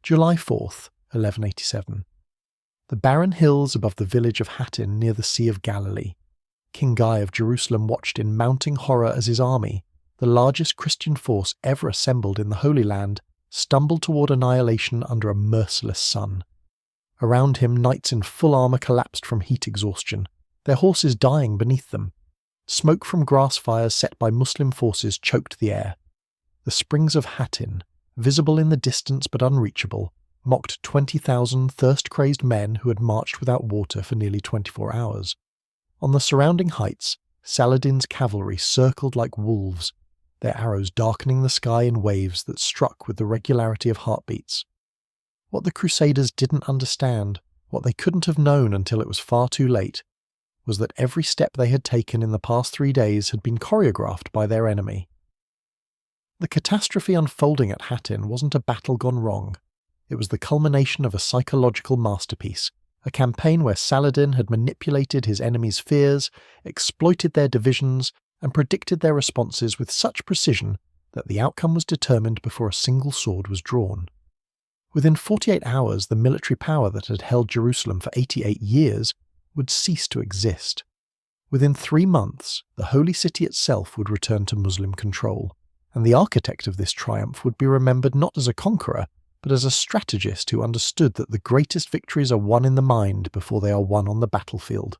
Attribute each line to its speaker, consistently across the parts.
Speaker 1: July 4th, 1187. The barren hills above the village of Hattin near the Sea of Galilee. King Guy of Jerusalem watched in mounting horror as his army, the largest Christian force ever assembled in the Holy Land, stumbled toward annihilation under a merciless sun. Around him, knights in full armour collapsed from heat exhaustion, their horses dying beneath them. Smoke from grass fires set by Muslim forces choked the air. The springs of Hattin, visible in the distance but unreachable, mocked 20,000 thirst-crazed men who had marched without water for nearly 24 hours. On the surrounding heights, Saladin's cavalry circled like wolves, their arrows darkening the sky in waves that struck with the regularity of heartbeats. What the Crusaders didn't understand, what they couldn't have known until it was far too late, was that every step they had taken in the past 3 days had been choreographed by their enemy. The catastrophe unfolding at Hattin wasn't a battle gone wrong. It was the culmination of a psychological masterpiece, a campaign where Saladin had manipulated his enemies' fears, exploited their divisions, and predicted their responses with such precision that the outcome was determined before a single sword was drawn. Within 48 hours, the military power that had held Jerusalem for 88 years would cease to exist. Within 3 months, the Holy City itself would return to Muslim control, and the architect of this triumph would be remembered not as a conqueror, but as a strategist who understood that the greatest victories are won in the mind before they are won on the battlefield.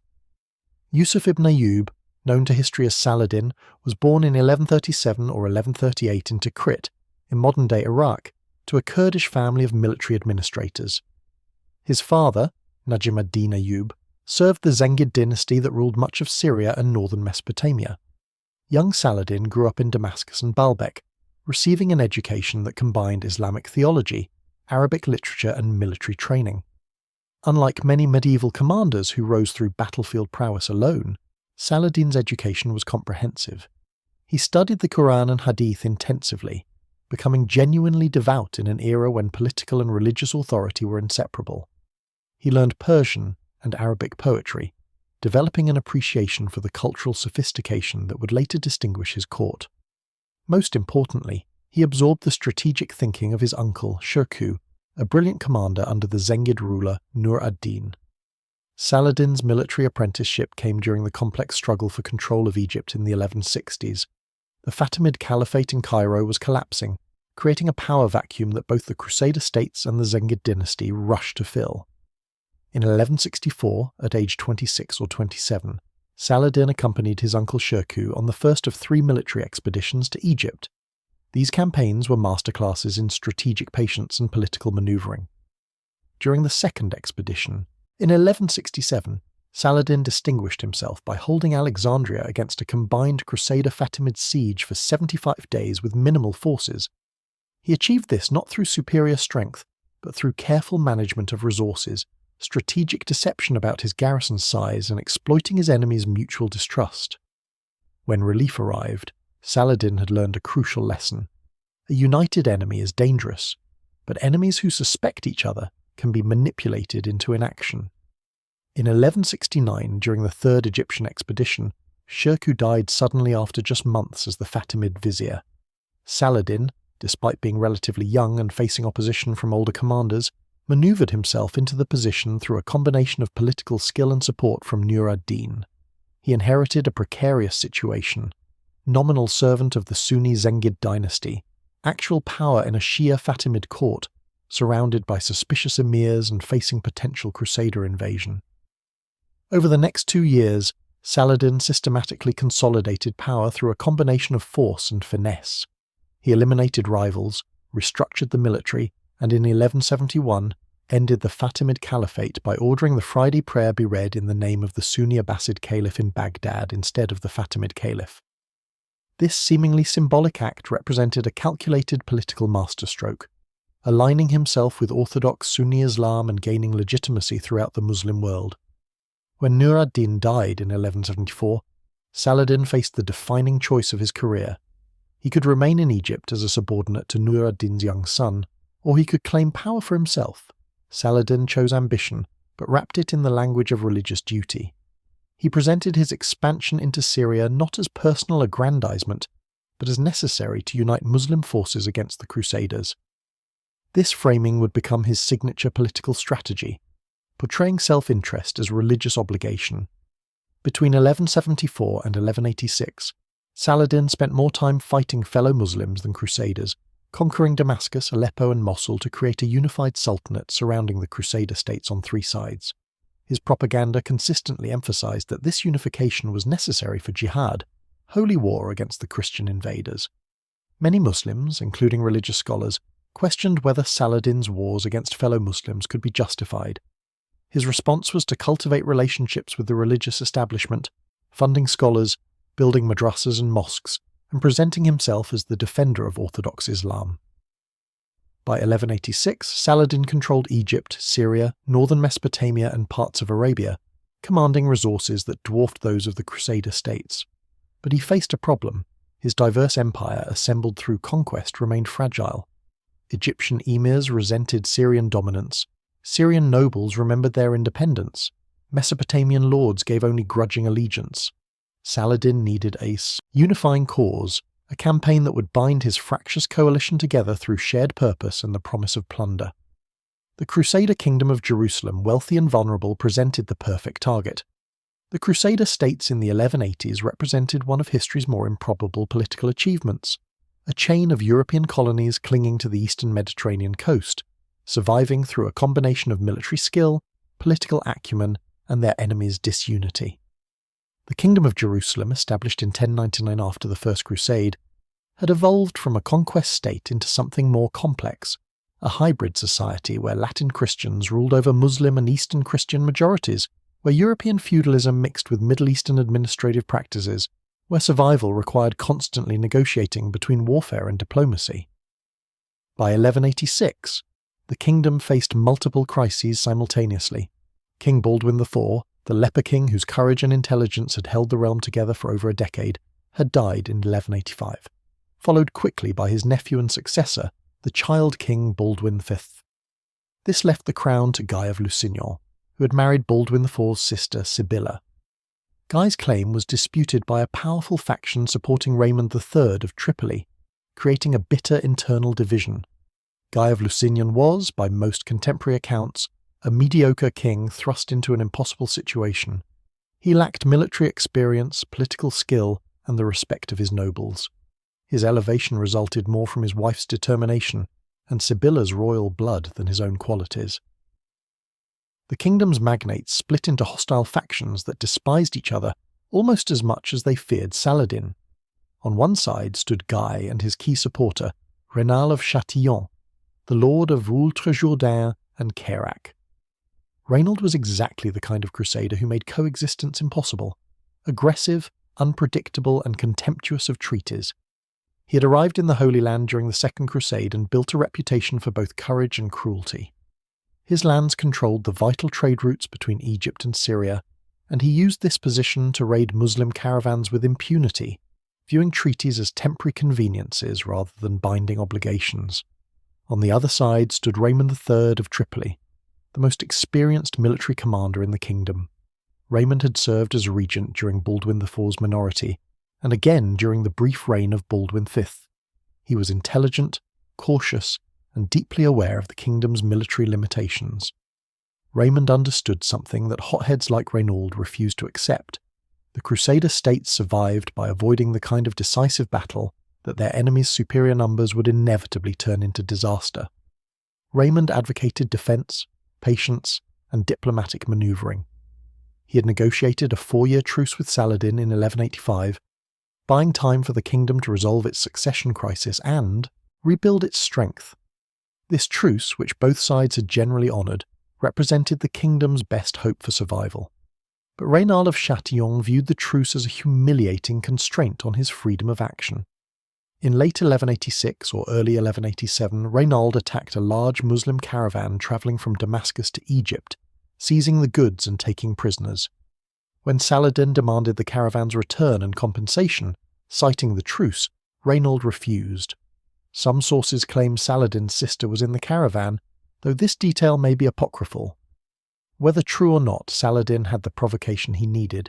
Speaker 1: Yusuf ibn Ayyub, known to history as Saladin, was born in 1137 or 1138 in Tikrit, in modern-day Iraq, to a Kurdish family of military administrators. His father, Najm ad-Din Ayyub, served the Zengid dynasty that ruled much of Syria and northern Mesopotamia. Young Saladin grew up in Damascus and Baalbek, receiving an education that combined Islamic theology, Arabic literature and military training. Unlike many medieval commanders who rose through battlefield prowess alone, Saladin's education was comprehensive. He studied the Quran and Hadith intensively, becoming genuinely devout in an era when political and religious authority were inseparable. He learned Persian and Arabic poetry, developing an appreciation for the cultural sophistication that would later distinguish his court. Most importantly, he absorbed the strategic thinking of his uncle, Shirkuh, a brilliant commander under the Zengid ruler Nur ad-Din. Saladin's military apprenticeship came during the complex struggle for control of Egypt in the 1160s. The Fatimid Caliphate in Cairo was collapsing, creating a power vacuum that both the Crusader states and the Zengid dynasty rushed to fill. In 1164, at age 26 or 27, Saladin accompanied his uncle Shirkuh on the first of 3 military expeditions to Egypt. These campaigns were masterclasses in strategic patience and political maneuvering. During the second expedition, in 1167, Saladin distinguished himself by holding Alexandria against a combined Crusader-Fatimid siege for 75 days with minimal forces. He achieved this not through superior strength, but through careful management of resources, strategic deception about his garrison size, and exploiting his enemies' mutual distrust. When relief arrived, Saladin had learned a crucial lesson. A united enemy is dangerous, but enemies who suspect each other can be manipulated into inaction. In 1169, during the third Egyptian expedition, Shirkuh died suddenly after just months as the Fatimid vizier. Saladin, despite being relatively young and facing opposition from older commanders, maneuvered himself into the position through a combination of political skill and support from Nur ad-Din. He inherited a precarious situation, nominal servant of the Sunni Zengid dynasty, actual power in a Shia Fatimid court, surrounded by suspicious emirs and facing potential Crusader invasion. Over the next 2 years, Saladin systematically consolidated power through a combination of force and finesse. He eliminated rivals, restructured the military, and in 1171 ended the Fatimid Caliphate by ordering the Friday prayer be read in the name of the Sunni Abbasid Caliph in Baghdad instead of the Fatimid Caliph. This seemingly symbolic act represented a calculated political masterstroke, aligning himself with orthodox Sunni Islam and gaining legitimacy throughout the Muslim world. When Nur ad-Din died in 1174, Saladin faced the defining choice of his career. He could remain in Egypt as a subordinate to Nur ad-Din's young son, or he could claim power for himself. Saladin chose ambition, but wrapped it in the language of religious duty. He presented his expansion into Syria not as personal aggrandizement, but as necessary to unite Muslim forces against the Crusaders. This framing would become his signature political strategy, portraying self-interest as religious obligation. Between 1174 and 1186, Saladin spent more time fighting fellow Muslims than Crusaders, conquering Damascus, Aleppo and Mosul to create a unified sultanate surrounding the Crusader states on three sides. His propaganda consistently emphasized that this unification was necessary for jihad, holy war against the Christian invaders. Many Muslims, including religious scholars, questioned whether Saladin's wars against fellow Muslims could be justified. His response was to cultivate relationships with the religious establishment, funding scholars, building madrasas and mosques, and presenting himself as the defender of Orthodox Islam. By 1186, Saladin controlled Egypt, Syria, northern Mesopotamia and parts of Arabia, commanding resources that dwarfed those of the Crusader states. But he faced a problem. His diverse empire, assembled through conquest, remained fragile. Egyptian emirs resented Syrian dominance. Syrian nobles remembered their independence. Mesopotamian lords gave only grudging allegiance. Saladin needed a unifying cause, a campaign that would bind his fractious coalition together through shared purpose and the promise of plunder. The Crusader kingdom of Jerusalem, wealthy and vulnerable, presented the perfect target. The Crusader states in the 1180s represented one of history's more improbable political achievements, a chain of European colonies clinging to the eastern Mediterranean coast, surviving through a combination of military skill, political acumen, and their enemies' disunity. The Kingdom of Jerusalem, established in 1099 after the First Crusade, had evolved from a conquest state into something more complex, a hybrid society where Latin Christians ruled over Muslim and Eastern Christian majorities, where European feudalism mixed with Middle Eastern administrative practices, where survival required constantly negotiating between warfare and diplomacy. By 1186, the kingdom faced multiple crises simultaneously. King Baldwin IV, the leper king whose courage and intelligence had held the realm together for over a decade, had died in 1185, followed quickly by his nephew and successor, the child king Baldwin V. This left the crown to Guy of Lusignan, who had married Baldwin IV's sister Sibylla. Guy's claim was disputed by a powerful faction supporting Raymond III of Tripoli, creating a bitter internal division. Guy of Lusignan was, by most contemporary accounts, a mediocre king thrust into an impossible situation. He lacked military experience, political skill, and the respect of his nobles. His elevation resulted more from his wife's determination and Sibylla's royal blood than his own qualities. The kingdom's magnates split into hostile factions that despised each other almost as much as they feared Saladin. On one side stood Guy and his key supporter, Raynal of Châtillon, the lord of Oultre-Jourdain and Carac. Raynald was exactly the kind of crusader who made coexistence impossible, aggressive, unpredictable and contemptuous of treaties. He had arrived in the Holy Land during the Second Crusade and built a reputation for both courage and cruelty. His lands controlled the vital trade routes between Egypt and Syria, and he used this position to raid Muslim caravans with impunity, viewing treaties as temporary conveniences rather than binding obligations. On the other side stood Raymond III of Tripoli, the most experienced military commander in the kingdom. Raymond had served as regent during Baldwin IV's minority, and again during the brief reign of Baldwin V. He was intelligent, cautious, and deeply aware of the kingdom's military limitations. Raymond understood something that hotheads like Raynald refused to accept. The Crusader states survived by avoiding the kind of decisive battle that their enemies' superior numbers would inevitably turn into disaster. Raymond advocated defense, patience, and diplomatic maneuvering. He had negotiated a 4-year truce with Saladin in 1185, buying time for the kingdom to resolve its succession crisis and rebuild its strength. This truce, which both sides had generally honoured, represented the kingdom's best hope for survival. But Raynald of Châtillon viewed the truce as a humiliating constraint on his freedom of action. In late 1186 or early 1187, Raynald attacked a large Muslim caravan travelling from Damascus to Egypt, seizing the goods and taking prisoners. When Saladin demanded the caravan's return and compensation, citing the truce, Raynald refused. Some sources claim Saladin's sister was in the caravan, though this detail may be apocryphal. Whether true or not, Saladin had the provocation he needed.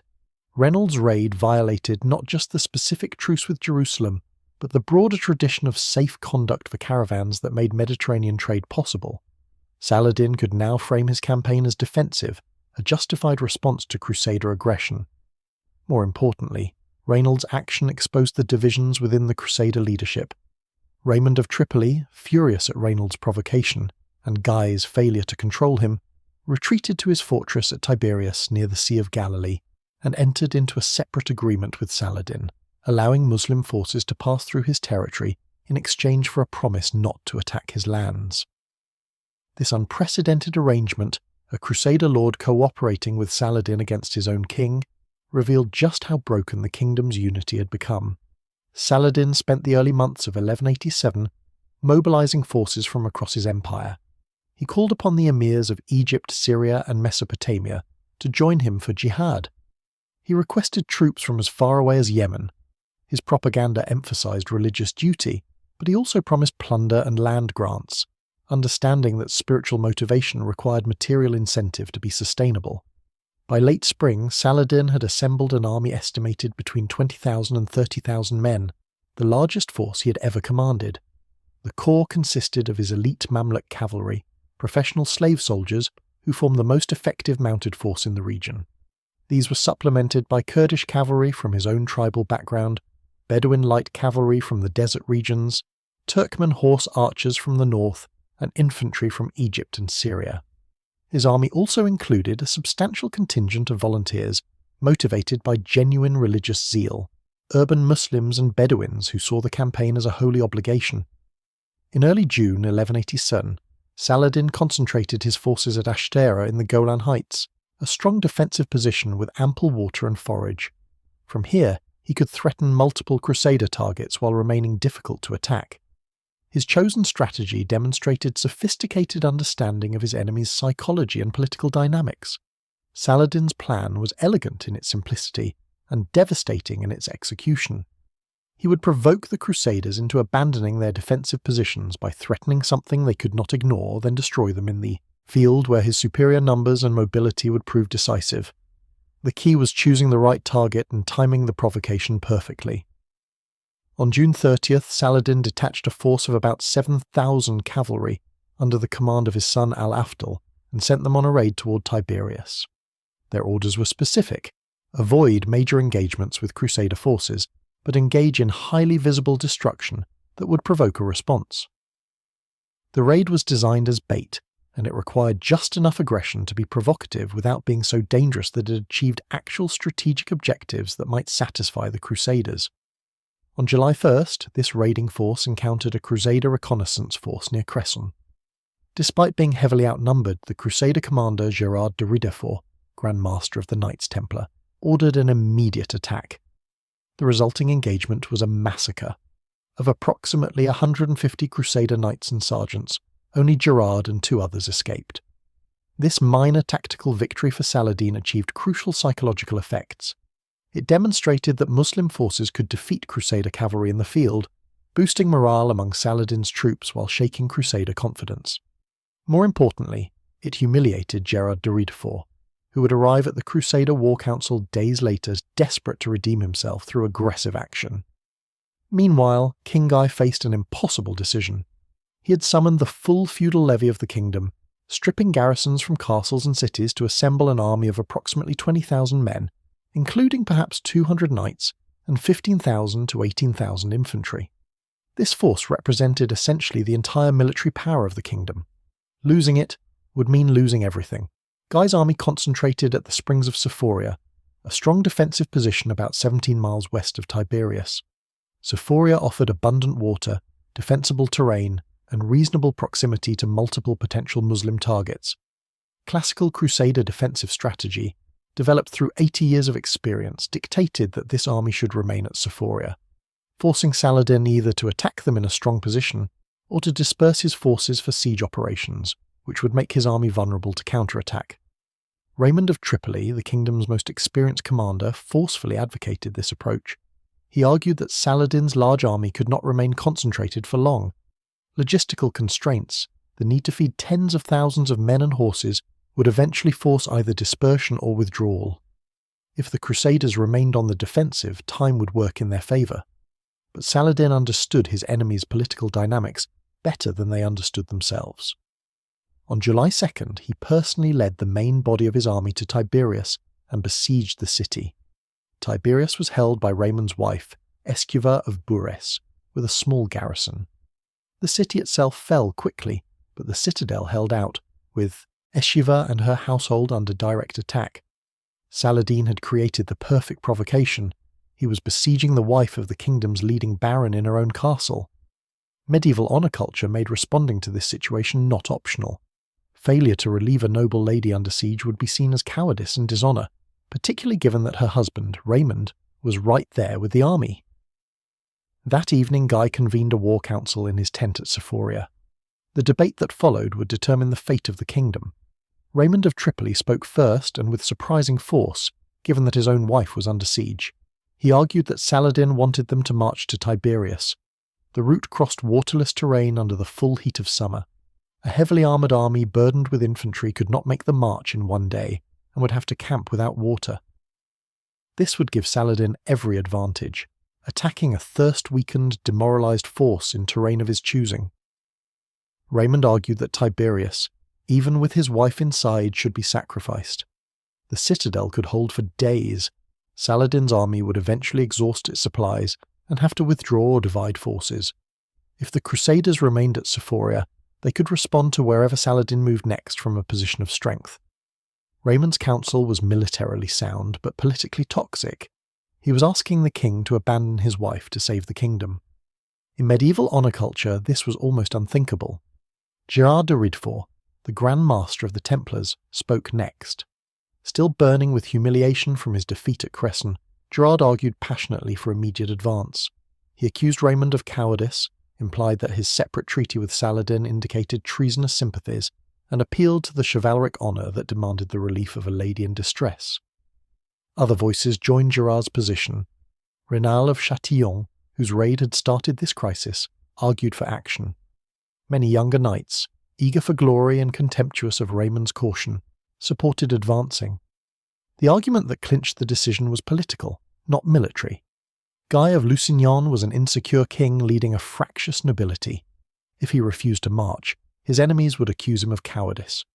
Speaker 1: Raynald's raid violated not just the specific truce with Jerusalem, but the broader tradition of safe conduct for caravans that made Mediterranean trade possible. Saladin could now frame his campaign as defensive, a justified response to Crusader aggression. More importantly, Rainald's action exposed the divisions within the Crusader leadership. Raymond of Tripoli, furious at Rainald's provocation and Guy's failure to control him, retreated to his fortress at Tiberias near the Sea of Galilee and entered into a separate agreement with Saladin, allowing Muslim forces to pass through his territory in exchange for a promise not to attack his lands. This unprecedented arrangement, a Crusader lord cooperating with Saladin against his own king, revealed just how broken the kingdom's unity had become. Saladin spent the early months of 1187 mobilizing forces from across his empire. He called upon the emirs of Egypt, Syria, and Mesopotamia to join him for jihad. He requested troops from as far away as Yemen. His propaganda emphasized religious duty, but he also promised plunder and land grants, understanding that spiritual motivation required material incentive to be sustainable. By late spring, Saladin had assembled an army estimated between 20,000 and 30,000 men, the largest force he had ever commanded. The corps consisted of his elite Mamluk cavalry, professional slave soldiers who formed the most effective mounted force in the region. These were supplemented by Kurdish cavalry from his own tribal background, Bedouin light cavalry from the desert regions, Turkmen horse archers from the north, and infantry from Egypt and Syria. His army also included a substantial contingent of volunteers motivated by genuine religious zeal, urban Muslims and Bedouins who saw the campaign as a holy obligation. In early June 1187, Saladin concentrated his forces at Ashtera in the Golan Heights, a strong defensive position with ample water and forage. From here, he could threaten multiple Crusader targets while remaining difficult to attack. His chosen strategy demonstrated sophisticated understanding of his enemy's psychology and political dynamics. Saladin's plan was elegant in its simplicity and devastating in its execution. He would provoke the Crusaders into abandoning their defensive positions by threatening something they could not ignore, then destroy them in the field where his superior numbers and mobility would prove decisive. The key was choosing the right target and timing the provocation perfectly. On June 30th, Saladin detached a force of about 7,000 cavalry under the command of his son Al-Afdal and sent them on a raid toward Tiberias. Their orders were specific: avoid major engagements with Crusader forces, but engage in highly visible destruction that would provoke a response. The raid was designed as bait, and it required just enough aggression to be provocative without being so dangerous that it achieved actual strategic objectives that might satisfy the Crusaders. On July 1st, this raiding force encountered a Crusader reconnaissance force near Crescent. Despite being heavily outnumbered, the Crusader commander Gerard de Ridefort, Grand Master of the Knights Templar, ordered an immediate attack. The resulting engagement was a massacre. Of approximately 150 Crusader knights and sergeants, only Gerard and 2 others escaped. This minor tactical victory for Saladin achieved crucial psychological effects. It demonstrated that Muslim forces could defeat Crusader cavalry in the field, boosting morale among Saladin's troops while shaking Crusader confidence. More importantly, it humiliated Gerard de Ridefort, who would arrive at the Crusader War Council days later desperate to redeem himself through aggressive action. Meanwhile, King Guy faced an impossible decision. He had summoned the full feudal levy of the kingdom, stripping garrisons from castles and cities to assemble an army of approximately 20,000 men, including perhaps 200 knights and 15,000 to 18,000 infantry. This force represented essentially the entire military power of the kingdom. Losing it would mean losing everything. Guy's army concentrated at the Springs of Sephoria, a strong defensive position about 17 miles west of Tiberias. Sephoria offered abundant water, defensible terrain, and reasonable proximity to multiple potential Muslim targets. Classical Crusader defensive strategy, developed through 80 years of experience, dictated that this army should remain at Sephoria, forcing Saladin either to attack them in a strong position or to disperse his forces for siege operations, which would make his army vulnerable to counterattack. Raymond of Tripoli, the kingdom's most experienced commander, forcefully advocated this approach. He argued that Saladin's large army could not remain concentrated for long. Logistical constraints, the need to feed tens of thousands of men and horses, would eventually force either dispersion or withdrawal. If the Crusaders remained on the defensive, time would work in their favour. but Saladin understood his enemies' political dynamics better than they understood themselves. On July 2nd, he personally led the main body of his army to Tiberias and besieged the city. Tiberias was held by Raymond's wife, Esquiva of Bures, with a small garrison. The city itself fell quickly, but the citadel held out, with Esquiva and her household under direct attack. Saladin had created the perfect provocation. He was besieging the wife of the kingdom's leading baron in her own castle. Medieval honour culture made responding to this situation not optional. Failure to relieve a noble lady under siege would be seen as cowardice and dishonour, particularly given that her husband, Raymond, was right there with the army. That evening Guy convened a war council in his tent at Sephoria. The debate that followed would determine the fate of the kingdom. Raymond of Tripoli spoke first and with surprising force, given that his own wife was under siege. He argued that Saladin wanted them to march to Tiberias. The route crossed waterless terrain under the full heat of summer. A heavily armoured army burdened with infantry could not make the march in one day, and would have to camp without water. This would give Saladin every advantage, attacking a thirst-weakened, demoralised force in terrain of his choosing. Raymond argued that Tiberias, even with his wife inside, should be sacrificed. The citadel could hold for days. Saladin's army would eventually exhaust its supplies and have to withdraw or divide forces. If the Crusaders remained at Sephoria, they could respond to wherever Saladin moved next from a position of strength. Raymond's counsel was militarily sound, but politically toxic. He was asking the king to abandon his wife to save the kingdom. In medieval honour culture, this was almost unthinkable. Gerard de Ridefort, the Grand Master of the Templars, spoke next. Still burning with humiliation from his defeat at Crescent, Gerard argued passionately for immediate advance. He accused Raymond of cowardice, implied that his separate treaty with Saladin indicated treasonous sympathies, and appealed to the chivalric honour that demanded the relief of a lady in distress. Other voices joined Gerard's position. Raynal of Châtillon, whose raid had started this crisis, argued for action. Many younger knights, eager for glory and contemptuous of Raymond's caution, supported advancing. The argument that clinched the decision was political, not military. Guy of Lusignan was an insecure king leading a fractious nobility. If he refused to march, his enemies would accuse him of cowardice.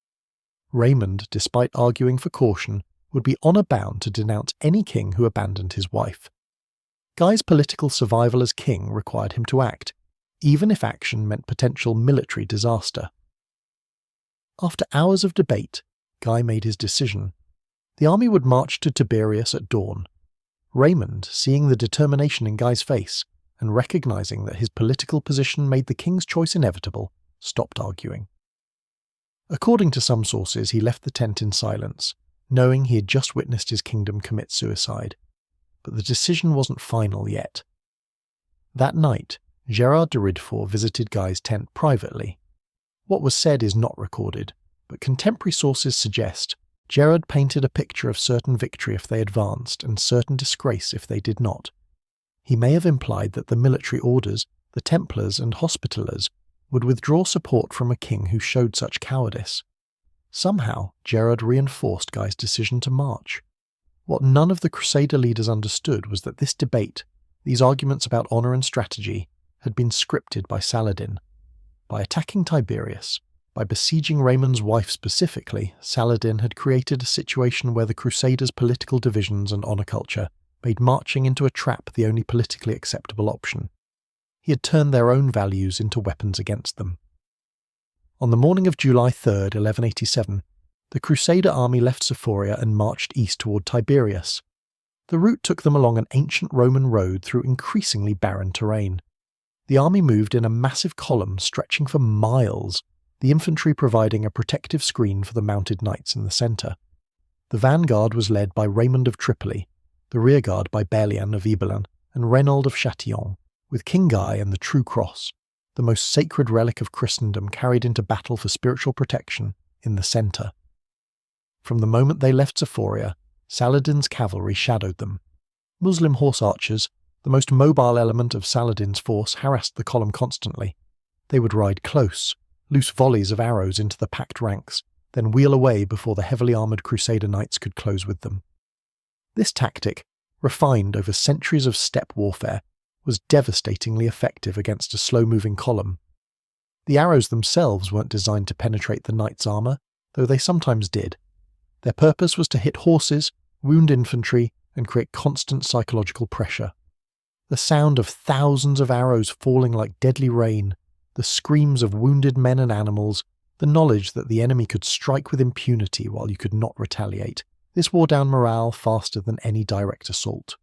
Speaker 1: Raymond, despite arguing for caution, would be honour-bound to denounce any king who abandoned his wife. Guy's political survival as king required him to act, even if action meant potential military disaster. After hours of debate, Guy made his decision. The army would march to Tiberias at dawn. Raymond, seeing the determination in Guy's face, and recognising that his political position made the king's choice inevitable, stopped arguing. According to some sources, he left the tent in silence, knowing he had just witnessed his kingdom commit suicide. But the decision wasn't final yet. That night, Gerard de Ridefort visited Guy's tent privately. What was said is not recorded, but contemporary sources suggest Gerard painted a picture of certain victory if they advanced and certain disgrace if they did not. He may have implied that the military orders, the Templars and Hospitallers, would withdraw support from a king who showed such cowardice. Somehow, Gerard reinforced Guy's decision to march. What none of the Crusader leaders understood was that this debate, these arguments about honour and strategy, had been scripted by Saladin. By attacking Tiberias, by besieging Raymond's wife specifically, Saladin had created a situation where the Crusaders' political divisions and honour culture made marching into a trap the only politically acceptable option. He had turned their own values into weapons against them. On the morning of July 3rd, 1187, the Crusader army left Sephoria and marched east toward Tiberias. The route took them along an ancient Roman road through increasingly barren terrain. The army moved in a massive column stretching for miles, the infantry providing a protective screen for the mounted knights in the centre. The vanguard was led by Raymond of Tripoli, the rearguard by Berlian of Ibelin and Reynaud of Châtillon, with King Guy and the True Cross, the most sacred relic of Christendom carried into battle for spiritual protection, in the centre. From the moment they left Sephoria, Saladin's cavalry shadowed them. Muslim horse archers, the most mobile element of Saladin's force, harassed the column constantly. They would ride close, loose volleys of arrows into the packed ranks, then wheel away before the heavily armoured Crusader knights could close with them. This tactic, refined over centuries of steppe warfare, was devastatingly effective against a slow-moving column. The arrows themselves weren't designed to penetrate the knight's armour, though they sometimes did. Their purpose was to hit horses, wound infantry, and create constant psychological pressure. The sound of thousands of arrows falling like deadly rain, the screams of wounded men and animals, the knowledge that the enemy could strike with impunity while you could not retaliate, this wore down morale faster than any direct assault.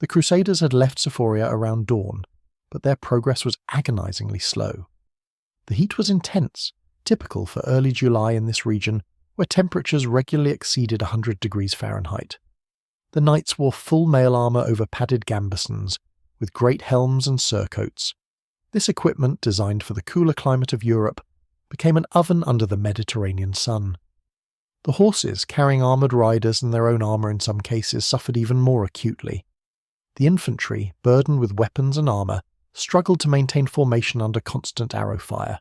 Speaker 1: The Crusaders had left Syphoria around dawn, but their progress was agonizingly slow. The heat was intense, typical for early July in this region, where temperatures regularly exceeded 100 degrees Fahrenheit. The knights wore full mail armour over padded gambesons, with great helms and surcoats. This equipment, designed for the cooler climate of Europe, became an oven under the Mediterranean sun. The horses, carrying armoured riders and their own armour in some cases, suffered even more acutely. The infantry, burdened with weapons and armour, struggled to maintain formation under constant arrow fire.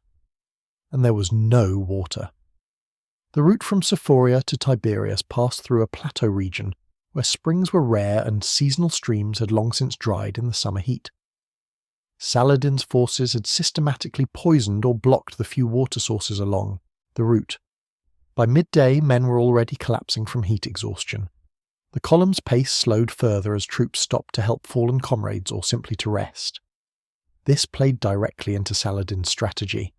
Speaker 1: And there was no water. The route from Syphoria to Tiberias passed through a plateau region where springs were rare and seasonal streams had long since dried in the summer heat. Saladin's forces had systematically poisoned or blocked the few water sources along the route. By midday, men were already collapsing from heat exhaustion. The column's pace slowed further as troops stopped to help fallen comrades or simply to rest. This played directly into Saladin's strategy.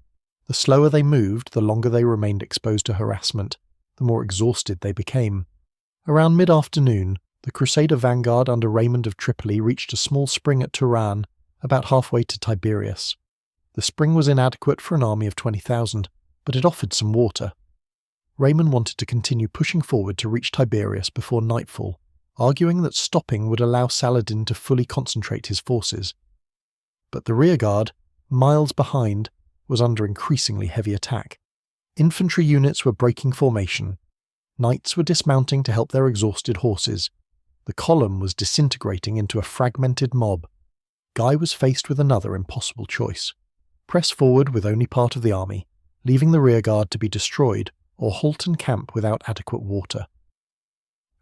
Speaker 1: The slower they moved, the longer they remained exposed to harassment, the more exhausted they became. Around mid-afternoon, the Crusader vanguard under Raymond of Tripoli reached a small spring at Turan, about halfway to Tiberias. The spring was inadequate for an army of 20,000, but it offered some water. Raymond wanted to continue pushing forward to reach Tiberias before nightfall, arguing that stopping would allow Saladin to fully concentrate his forces. But the rearguard, miles behind, was under increasingly heavy attack. Infantry units were breaking formation. Knights were dismounting to help their exhausted horses. The column was disintegrating into a fragmented mob. Guy was faced with another impossible choice. Press forward with only part of the army, leaving the rearguard to be destroyed, or halt and camp without adequate water.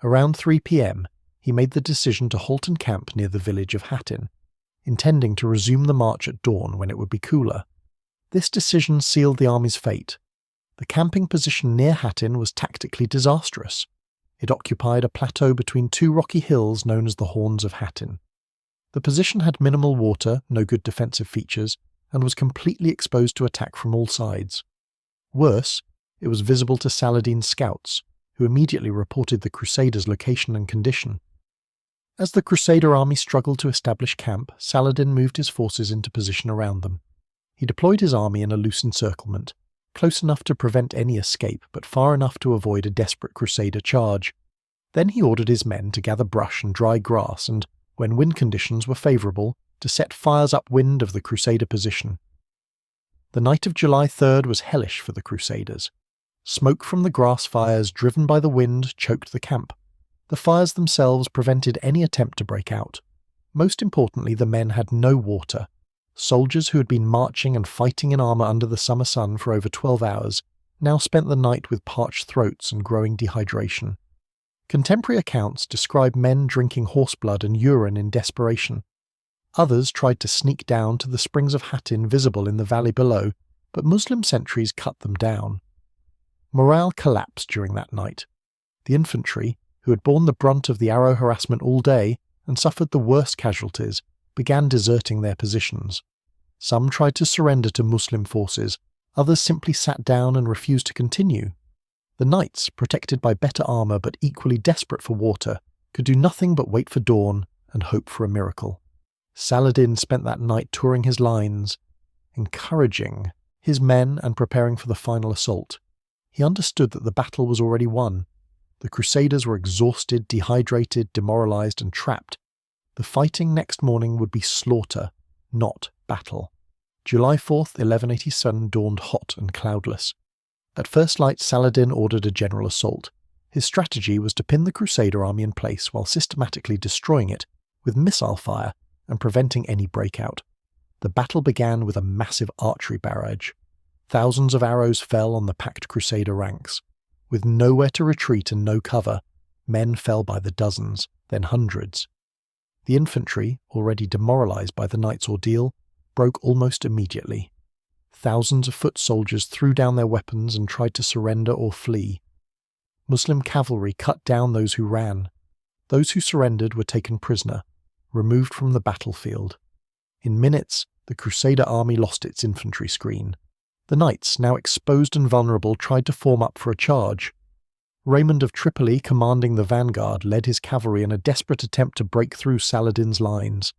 Speaker 1: Around 3 p.m, he made the decision to halt and camp near the village of Hattin, intending to resume the march at dawn when it would be cooler. This decision sealed the army's fate. The camping position near Hattin was tactically disastrous. It occupied a plateau between two rocky hills known as the Horns of Hattin. The position had minimal water, no good defensive features, and was completely exposed to attack from all sides. Worse, it was visible to Saladin's scouts, who immediately reported the Crusaders' location and condition. As the Crusader army struggled to establish camp, Saladin moved his forces into position around them. He deployed his army in a loose encirclement, close enough to prevent any escape but far enough to avoid a desperate Crusader charge. Then he ordered his men to gather brush and dry grass and, when wind conditions were favourable, to set fires upwind of the Crusader position. The night of July 3rd was hellish for the Crusaders. Smoke from the grass fires driven by the wind choked the camp. The fires themselves prevented any attempt to break out. Most importantly, the men had no water. Soldiers who had been marching and fighting in armour under the summer sun for over 12 hours now spent the night with parched throats and growing dehydration. Contemporary accounts describe men drinking horseblood and urine in desperation. Others tried to sneak down to the springs of Hattin visible in the valley below, but Muslim sentries cut them down. Morale collapsed during that night. The infantry, who had borne the brunt of the arrow harassment all day and suffered the worst casualties, began deserting their positions. Some tried to surrender to Muslim forces, others simply sat down and refused to continue. The knights, protected by better armour but equally desperate for water, could do nothing but wait for dawn and hope for a miracle. Saladin spent that night touring his lines, encouraging his men and preparing for the final assault. He understood that the battle was already won. The Crusaders were exhausted, dehydrated, demoralised and trapped. The fighting next morning would be slaughter, not battle. July 4th, 1187 dawned hot and cloudless. At first light, Saladin ordered a general assault. His strategy was to pin the Crusader army in place while systematically destroying it with missile fire and preventing any breakout. The battle began with a massive archery barrage. Thousands of arrows fell on the packed Crusader ranks. With nowhere to retreat and no cover, men fell by the dozens, then hundreds. The infantry, already demoralized by the night's ordeal, broke almost immediately. Thousands of foot soldiers threw down their weapons and tried to surrender or flee. Muslim cavalry cut down those who ran. Those who surrendered were taken prisoner, removed from the battlefield. In minutes, the Crusader army lost its infantry screen. The knights, now exposed and vulnerable, tried to form up for a charge. Raymond of Tripoli, commanding the vanguard, led his cavalry in a desperate attempt to break through Saladin's lines.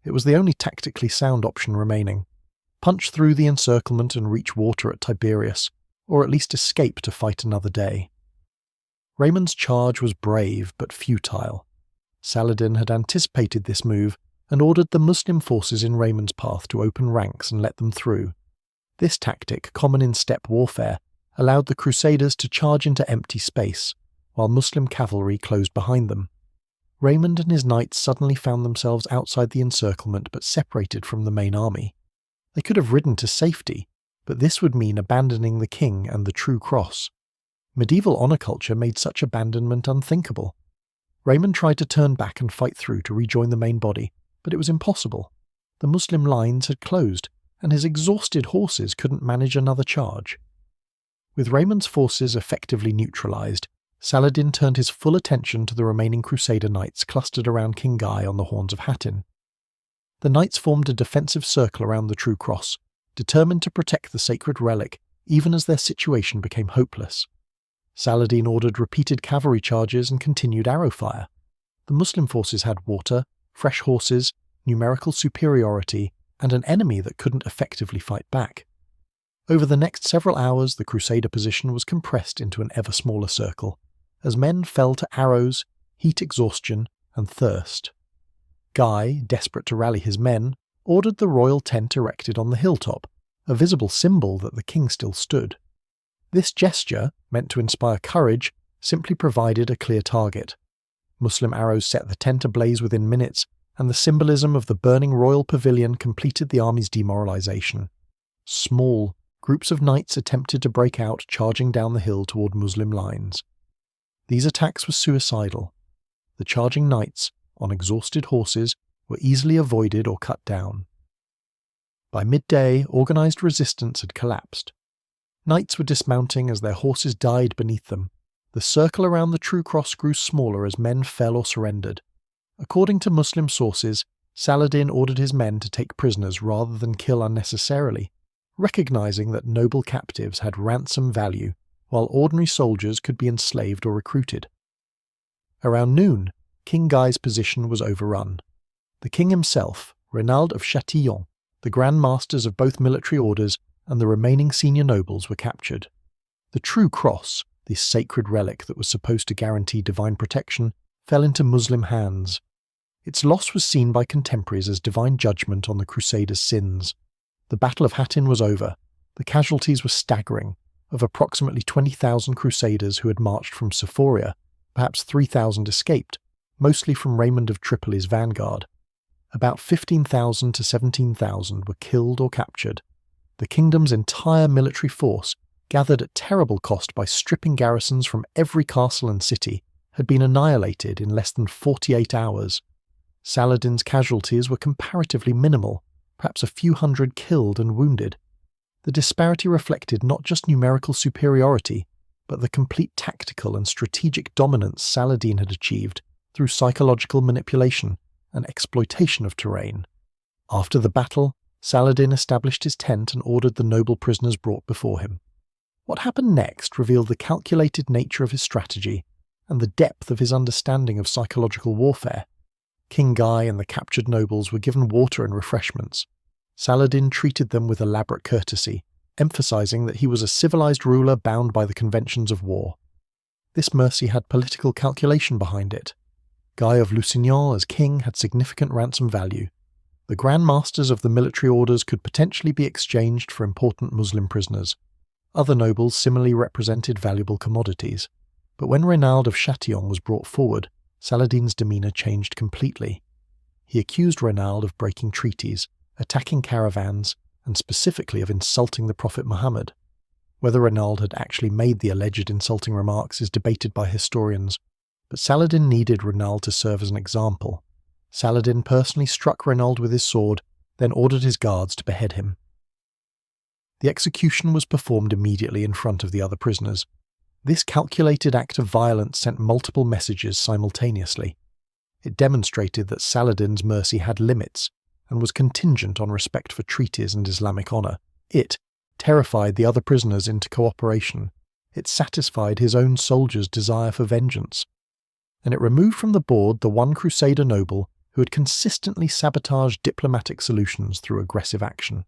Speaker 1: It was the only tactically sound option remaining. Punch through the encirclement and reach water at Tiberias, or at least escape to fight another day. Raymond's charge was brave but futile. Saladin had anticipated this move and ordered the Muslim forces in Raymond's path to open ranks and let them through. This tactic, common in steppe warfare, allowed the Crusaders to charge into empty space, while Muslim cavalry closed behind them. Raymond and his knights suddenly found themselves outside the encirclement but separated from the main army. They could have ridden to safety, but this would mean abandoning the king and the true cross. Medieval honour culture made such abandonment unthinkable. Raymond tried to turn back and fight through to rejoin the main body, but it was impossible. The Muslim lines had closed, and his exhausted horses couldn't manage another charge. With Raymond's forces effectively neutralised, Saladin turned his full attention to the remaining Crusader knights clustered around King Guy on the horns of Hattin. The knights formed a defensive circle around the true cross, determined to protect the sacred relic even as their situation became hopeless. Saladin ordered repeated cavalry charges and continued arrow fire. The Muslim forces had water, fresh horses, numerical superiority, and an enemy that couldn't effectively fight back. Over the next several hours, the Crusader position was compressed into an ever smaller circle, as men fell to arrows, heat exhaustion, and thirst. Guy, desperate to rally his men, ordered the royal tent erected on the hilltop, a visible symbol that the king still stood. This gesture, meant to inspire courage, simply provided a clear target. Muslim arrows set the tent ablaze within minutes, and the symbolism of the burning royal pavilion completed the army's demoralization. Small groups of knights attempted to break out, charging down the hill toward Muslim lines. These attacks were suicidal. The charging knights, on exhausted horses, were easily avoided or cut down. By midday, organized resistance had collapsed. Knights were dismounting as their horses died beneath them. The circle around the true cross grew smaller as men fell or surrendered. According to Muslim sources, Saladin ordered his men to take prisoners rather than kill unnecessarily, recognizing that noble captives had ransom value, while ordinary soldiers could be enslaved or recruited. Around noon, King Guy's position was overrun. The king himself, Reynald of Châtillon, the Grand Masters of both military orders, and the remaining senior nobles were captured. The true cross, this sacred relic that was supposed to guarantee divine protection, fell into Muslim hands. Its loss was seen by contemporaries as divine judgment on the Crusaders' sins. The Battle of Hattin was over. The casualties were staggering. Of approximately 20,000 Crusaders who had marched from Sephoria, perhaps 3,000 escaped, mostly from Raymond of Tripoli's vanguard. About 15,000 to 17,000 were killed or captured. The kingdom's entire military force, gathered at terrible cost by stripping garrisons from every castle and city, had been annihilated in less than 48 hours. Saladin's casualties were comparatively minimal, perhaps a few hundred killed and wounded. The disparity reflected not just numerical superiority, but the complete tactical and strategic dominance Saladin had achieved through psychological manipulation and exploitation of terrain. After the battle, Saladin established his tent and ordered the noble prisoners brought before him. What happened next revealed the calculated nature of his strategy and the depth of his understanding of psychological warfare. King Guy and the captured nobles were given water and refreshments. Saladin treated them with elaborate courtesy, emphasizing that he was a civilized ruler bound by the conventions of war. This mercy had political calculation behind it. Guy of Lusignan as king had significant ransom value. The Grand Masters of the military orders could potentially be exchanged for important Muslim prisoners. Other nobles similarly represented valuable commodities. But when Reynald of Châtillon was brought forward, Saladin's demeanour changed completely. He accused Reynald of breaking treaties, attacking caravans, and specifically of insulting the Prophet Muhammad. Whether Reynald had actually made the alleged insulting remarks is debated by historians, but Saladin needed Reynald to serve as an example. Saladin personally struck Reynald with his sword, then ordered his guards to behead him. The execution was performed immediately in front of the other prisoners. This calculated act of violence sent multiple messages simultaneously. It demonstrated that Saladin's mercy had limits and was contingent on respect for treaties and Islamic honour. It terrified the other prisoners into cooperation. It satisfied his own soldiers' desire for vengeance. And it removed from the board the one Crusader noble who had consistently sabotaged diplomatic solutions through aggressive action.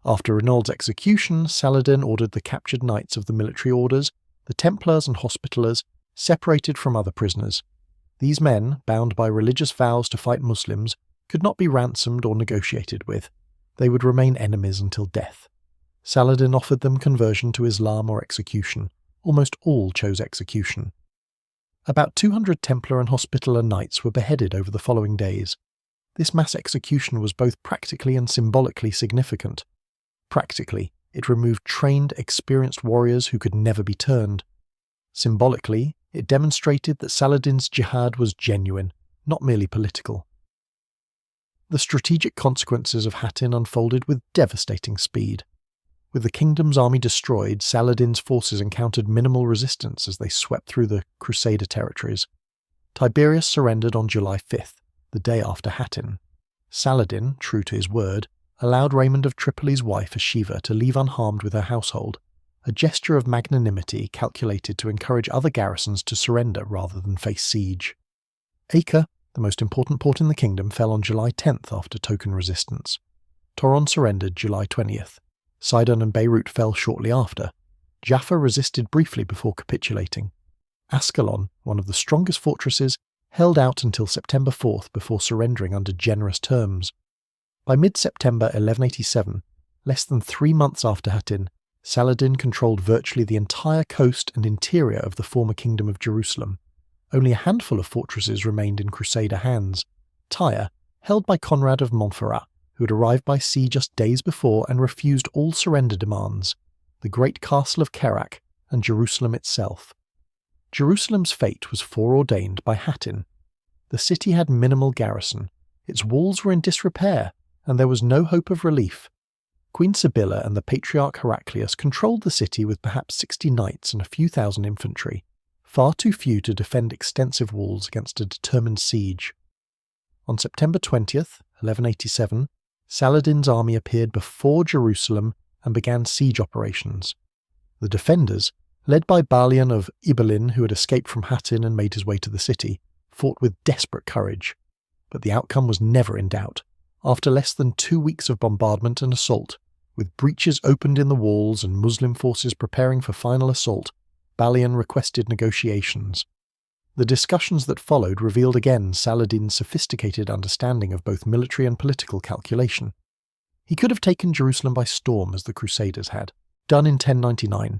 Speaker 1: After Reynald's execution, Saladin ordered the captured knights of the military orders, the Templars and Hospitallers, separated from other prisoners. These men, bound by religious vows to fight Muslims, could not be ransomed or negotiated with. They would remain enemies until death. Saladin offered them conversion to Islam or execution. Almost all chose execution. About 200 Templar and Hospitaller knights were beheaded over the following days. This mass execution was both practically and symbolically significant. Practically, it removed trained, experienced warriors who could never be turned. Symbolically, it demonstrated that Saladin's jihad was genuine, not merely political. The strategic consequences of Hattin unfolded with devastating speed. With the kingdom's army destroyed, Saladin's forces encountered minimal resistance as they swept through the Crusader territories. Tiberias surrendered on July 5th, the day after Hattin. Saladin, true to his word, allowed Raymond of Tripoli's wife Ashiva to leave unharmed with her household, a gesture of magnanimity calculated to encourage other garrisons to surrender rather than face siege. Acre, the most important port in the kingdom, fell on July 10th after token resistance. Toron surrendered July 20th. Sidon and Beirut fell shortly after. Jaffa resisted briefly before capitulating. Ascalon, one of the strongest fortresses, held out until September 4th before surrendering under generous terms. By mid-September 1187, less than 3 months after Hattin, Saladin controlled virtually the entire coast and interior of the former Kingdom of Jerusalem. Only a handful of fortresses remained in Crusader hands. Tyre, held by Conrad of Montferrat, who had arrived by sea just days before and refused all surrender demands, the great castle of Kerak, and Jerusalem itself. Jerusalem's fate was foreordained by Hattin. The city had minimal garrison, its walls were in disrepair, and there was no hope of relief. Queen Sibylla and the Patriarch Heraclius controlled the city with perhaps 60 knights and a few thousand infantry, far too few to defend extensive walls against a determined siege. On September 20th, 1187, Saladin's army appeared before Jerusalem and began siege operations. The defenders, led by Balian of Ibelin, who had escaped from Hattin and made his way to the city, fought with desperate courage. But the outcome was never in doubt. After less than 2 weeks of bombardment and assault, with breaches opened in the walls and Muslim forces preparing for final assault, Balian requested negotiations. The discussions that followed revealed again Saladin's sophisticated understanding of both military and political calculation. He could have taken Jerusalem by storm as the Crusaders had, done in 1099.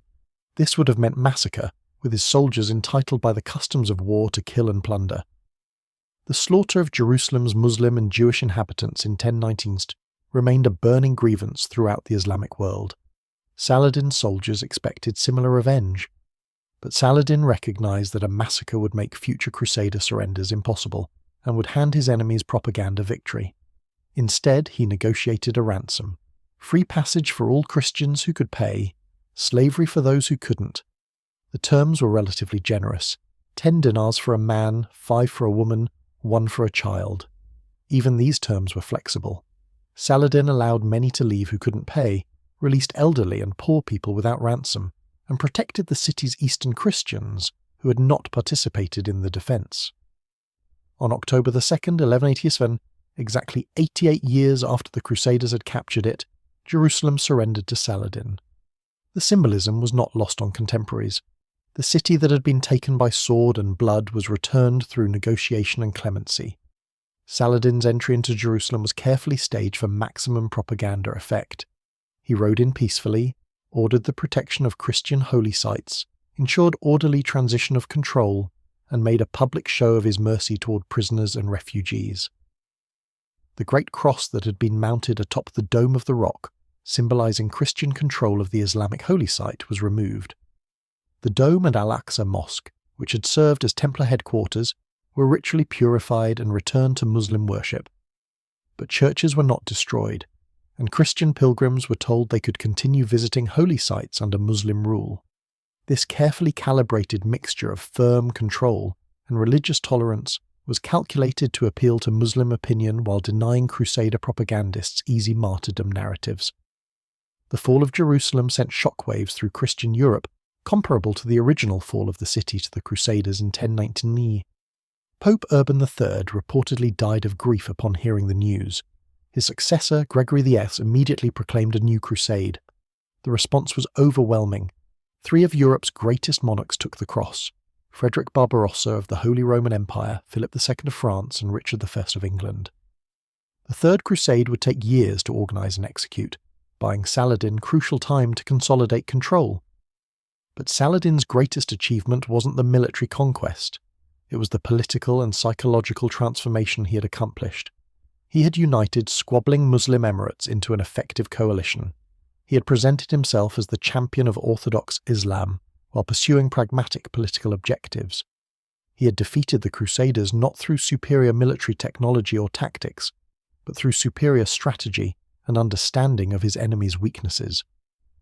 Speaker 1: This would have meant massacre, with his soldiers entitled by the customs of war to kill and plunder. The slaughter of Jerusalem's Muslim and Jewish inhabitants in 1019 remained a burning grievance throughout the Islamic world. Saladin's soldiers expected similar revenge. But Saladin recognized that a massacre would make future Crusader surrenders impossible and would hand his enemies propaganda victory. Instead, he negotiated a ransom, free passage for all Christians who could pay, slavery for those who couldn't. The terms were relatively generous: 10 dinars for a man, 5 for a woman, 1 for a child. Even these terms were flexible. Saladin allowed many to leave who couldn't pay, released elderly and poor people without ransom, and protected the city's Eastern Christians who had not participated in the defence. On October 2nd, 1187, exactly 88 years after the Crusaders had captured it, Jerusalem surrendered to Saladin. The symbolism was not lost on contemporaries. The city that had been taken by sword and blood was returned through negotiation and clemency. Saladin's entry into Jerusalem was carefully staged for maximum propaganda effect. He rode in peacefully, ordered the protection of Christian holy sites, ensured orderly transition of control, and made a public show of his mercy toward prisoners and refugees. The great cross that had been mounted atop the dome of the rock, symbolizing Christian control of the Islamic holy site, was removed. The dome and Al-Aqsa Mosque, which had served as Templar headquarters, were ritually purified and returned to Muslim worship. But churches were not destroyed, and Christian pilgrims were told they could continue visiting holy sites under Muslim rule. This carefully calibrated mixture of firm control and religious tolerance was calculated to appeal to Muslim opinion while denying Crusader propagandists easy martyrdom narratives. The fall of Jerusalem sent shockwaves through Christian Europe, comparable to the original fall of the city to the Crusaders in 1019. Pope Urban III reportedly died of grief upon hearing the news. His successor, Gregory VIII, immediately proclaimed a new crusade. The response was overwhelming. 3 of Europe's greatest monarchs took the cross: Frederick Barbarossa of the Holy Roman Empire, Philip II of France, and Richard I of England. The Third Crusade would take years to organise and execute, buying Saladin crucial time to consolidate control. But Saladin's greatest achievement wasn't the military conquest. It was the political and psychological transformation he had accomplished. He had united squabbling Muslim emirates into an effective coalition. He had presented himself as the champion of orthodox Islam, while pursuing pragmatic political objectives. He had defeated the Crusaders not through superior military technology or tactics, but through superior strategy and understanding of his enemy's weaknesses.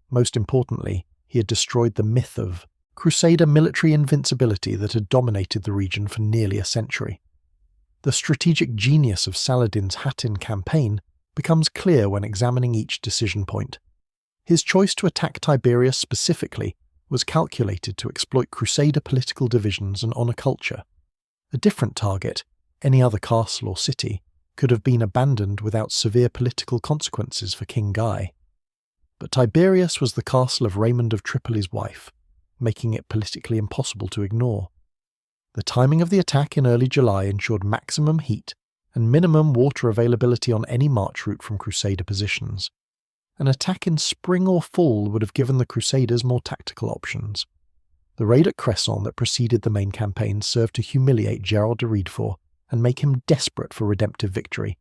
Speaker 1: Most importantly, he had destroyed the myth of Crusader military invincibility that had dominated the region for nearly a century. The strategic genius of Saladin's Hattin campaign becomes clear when examining each decision point. His choice to attack Tiberias specifically was calculated to exploit Crusader political divisions and honour culture. A different target, any other castle or city, could have been abandoned without severe political consequences for King Guy. But Tiberias was the castle of Raymond of Tripoli's wife, making it politically impossible to ignore. The timing of the attack in early July ensured maximum heat and minimum water availability on any march route from Crusader positions. An attack in spring or fall would have given the Crusaders more tactical options. The raid at Crescent that preceded the main campaign served to humiliate Gerald de Riedfort and make him desperate for redemptive victory,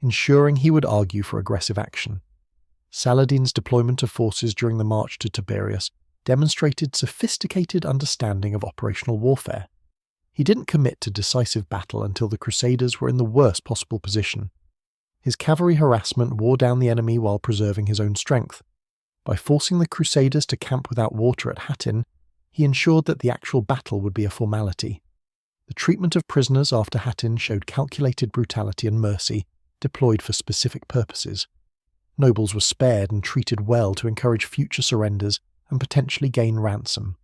Speaker 1: ensuring he would argue for aggressive action. Saladin's deployment of forces during the march to Tiberias demonstrated sophisticated understanding of operational warfare. He didn't commit to decisive battle until the Crusaders were in the worst possible position. His cavalry harassment wore down the enemy while preserving his own strength. By forcing the Crusaders to camp without water at Hattin, he ensured that the actual battle would be a formality. The treatment of prisoners after Hattin showed calculated brutality and mercy, deployed for specific purposes. Nobles were spared and treated well to encourage future surrenders and potentially gain ransom.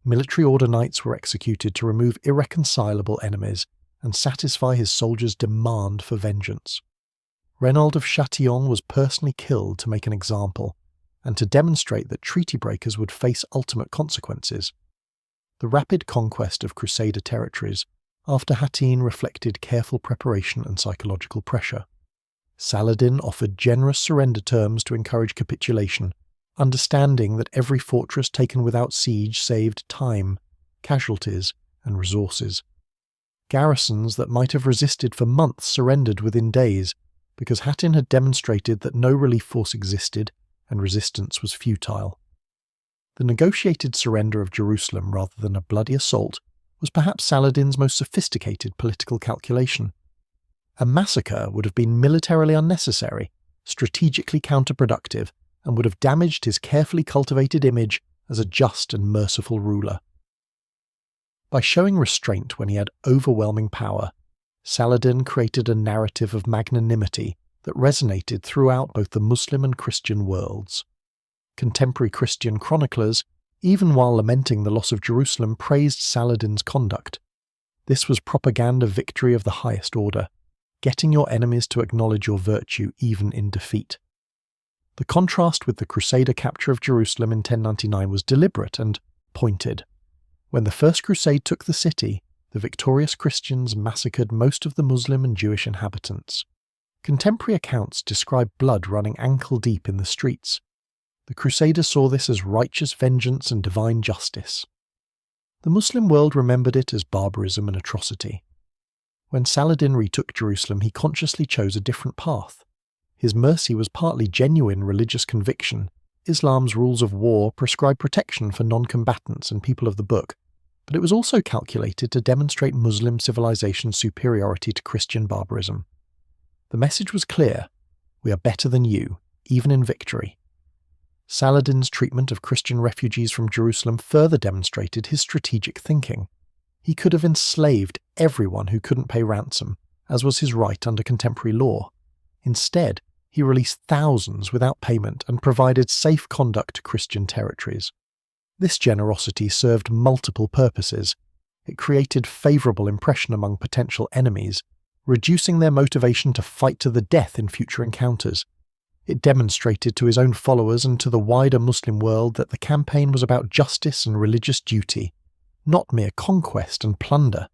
Speaker 1: Military order knights were executed to remove irreconcilable enemies and satisfy his soldiers' demand for vengeance. Reynald of Chatillon was personally killed to make an example, and to demonstrate that treaty breakers would face ultimate consequences. The rapid conquest of Crusader territories after Hattin reflected careful preparation and psychological pressure. Saladin offered generous surrender terms to encourage capitulation, understanding that every fortress taken without siege saved time, casualties, and resources. Garrisons that might have resisted for months surrendered within days, because Hattin had demonstrated that no relief force existed and resistance was futile. The negotiated surrender of Jerusalem rather than a bloody assault was perhaps Saladin's most sophisticated political calculation. A massacre would have been militarily unnecessary, strategically counterproductive, and would have damaged his carefully cultivated image as a just and merciful ruler. By showing restraint when he had overwhelming power, Saladin created a narrative of magnanimity that resonated throughout both the Muslim and Christian worlds. Contemporary Christian chroniclers, even while lamenting the loss of Jerusalem, praised Saladin's conduct. This was propaganda victory of the highest order, getting your enemies to acknowledge your virtue even in defeat. The contrast with the Crusader capture of Jerusalem in 1099 was deliberate and pointed. When the First Crusade took the city, the victorious Christians massacred most of the Muslim and Jewish inhabitants. Contemporary accounts describe blood running ankle-deep in the streets. The Crusaders saw this as righteous vengeance and divine justice. The Muslim world remembered it as barbarism and atrocity. When Saladin retook Jerusalem, he consciously chose a different path. His mercy was partly genuine religious conviction. Islam's rules of war prescribe protection for non-combatants and people of the book, but it was also calculated to demonstrate Muslim civilization's superiority to Christian barbarism. The message was clear: we are better than you, even in victory. Saladin's treatment of Christian refugees from Jerusalem further demonstrated his strategic thinking. He could have enslaved everyone who couldn't pay ransom, as was his right under contemporary law. Instead, he released thousands without payment and provided safe conduct to Christian territories. This generosity served multiple purposes. It created favourable impression among potential enemies, reducing their motivation to fight to the death in future encounters. It demonstrated to his own followers and to the wider Muslim world that the campaign was about justice and religious duty, not mere conquest and plunder.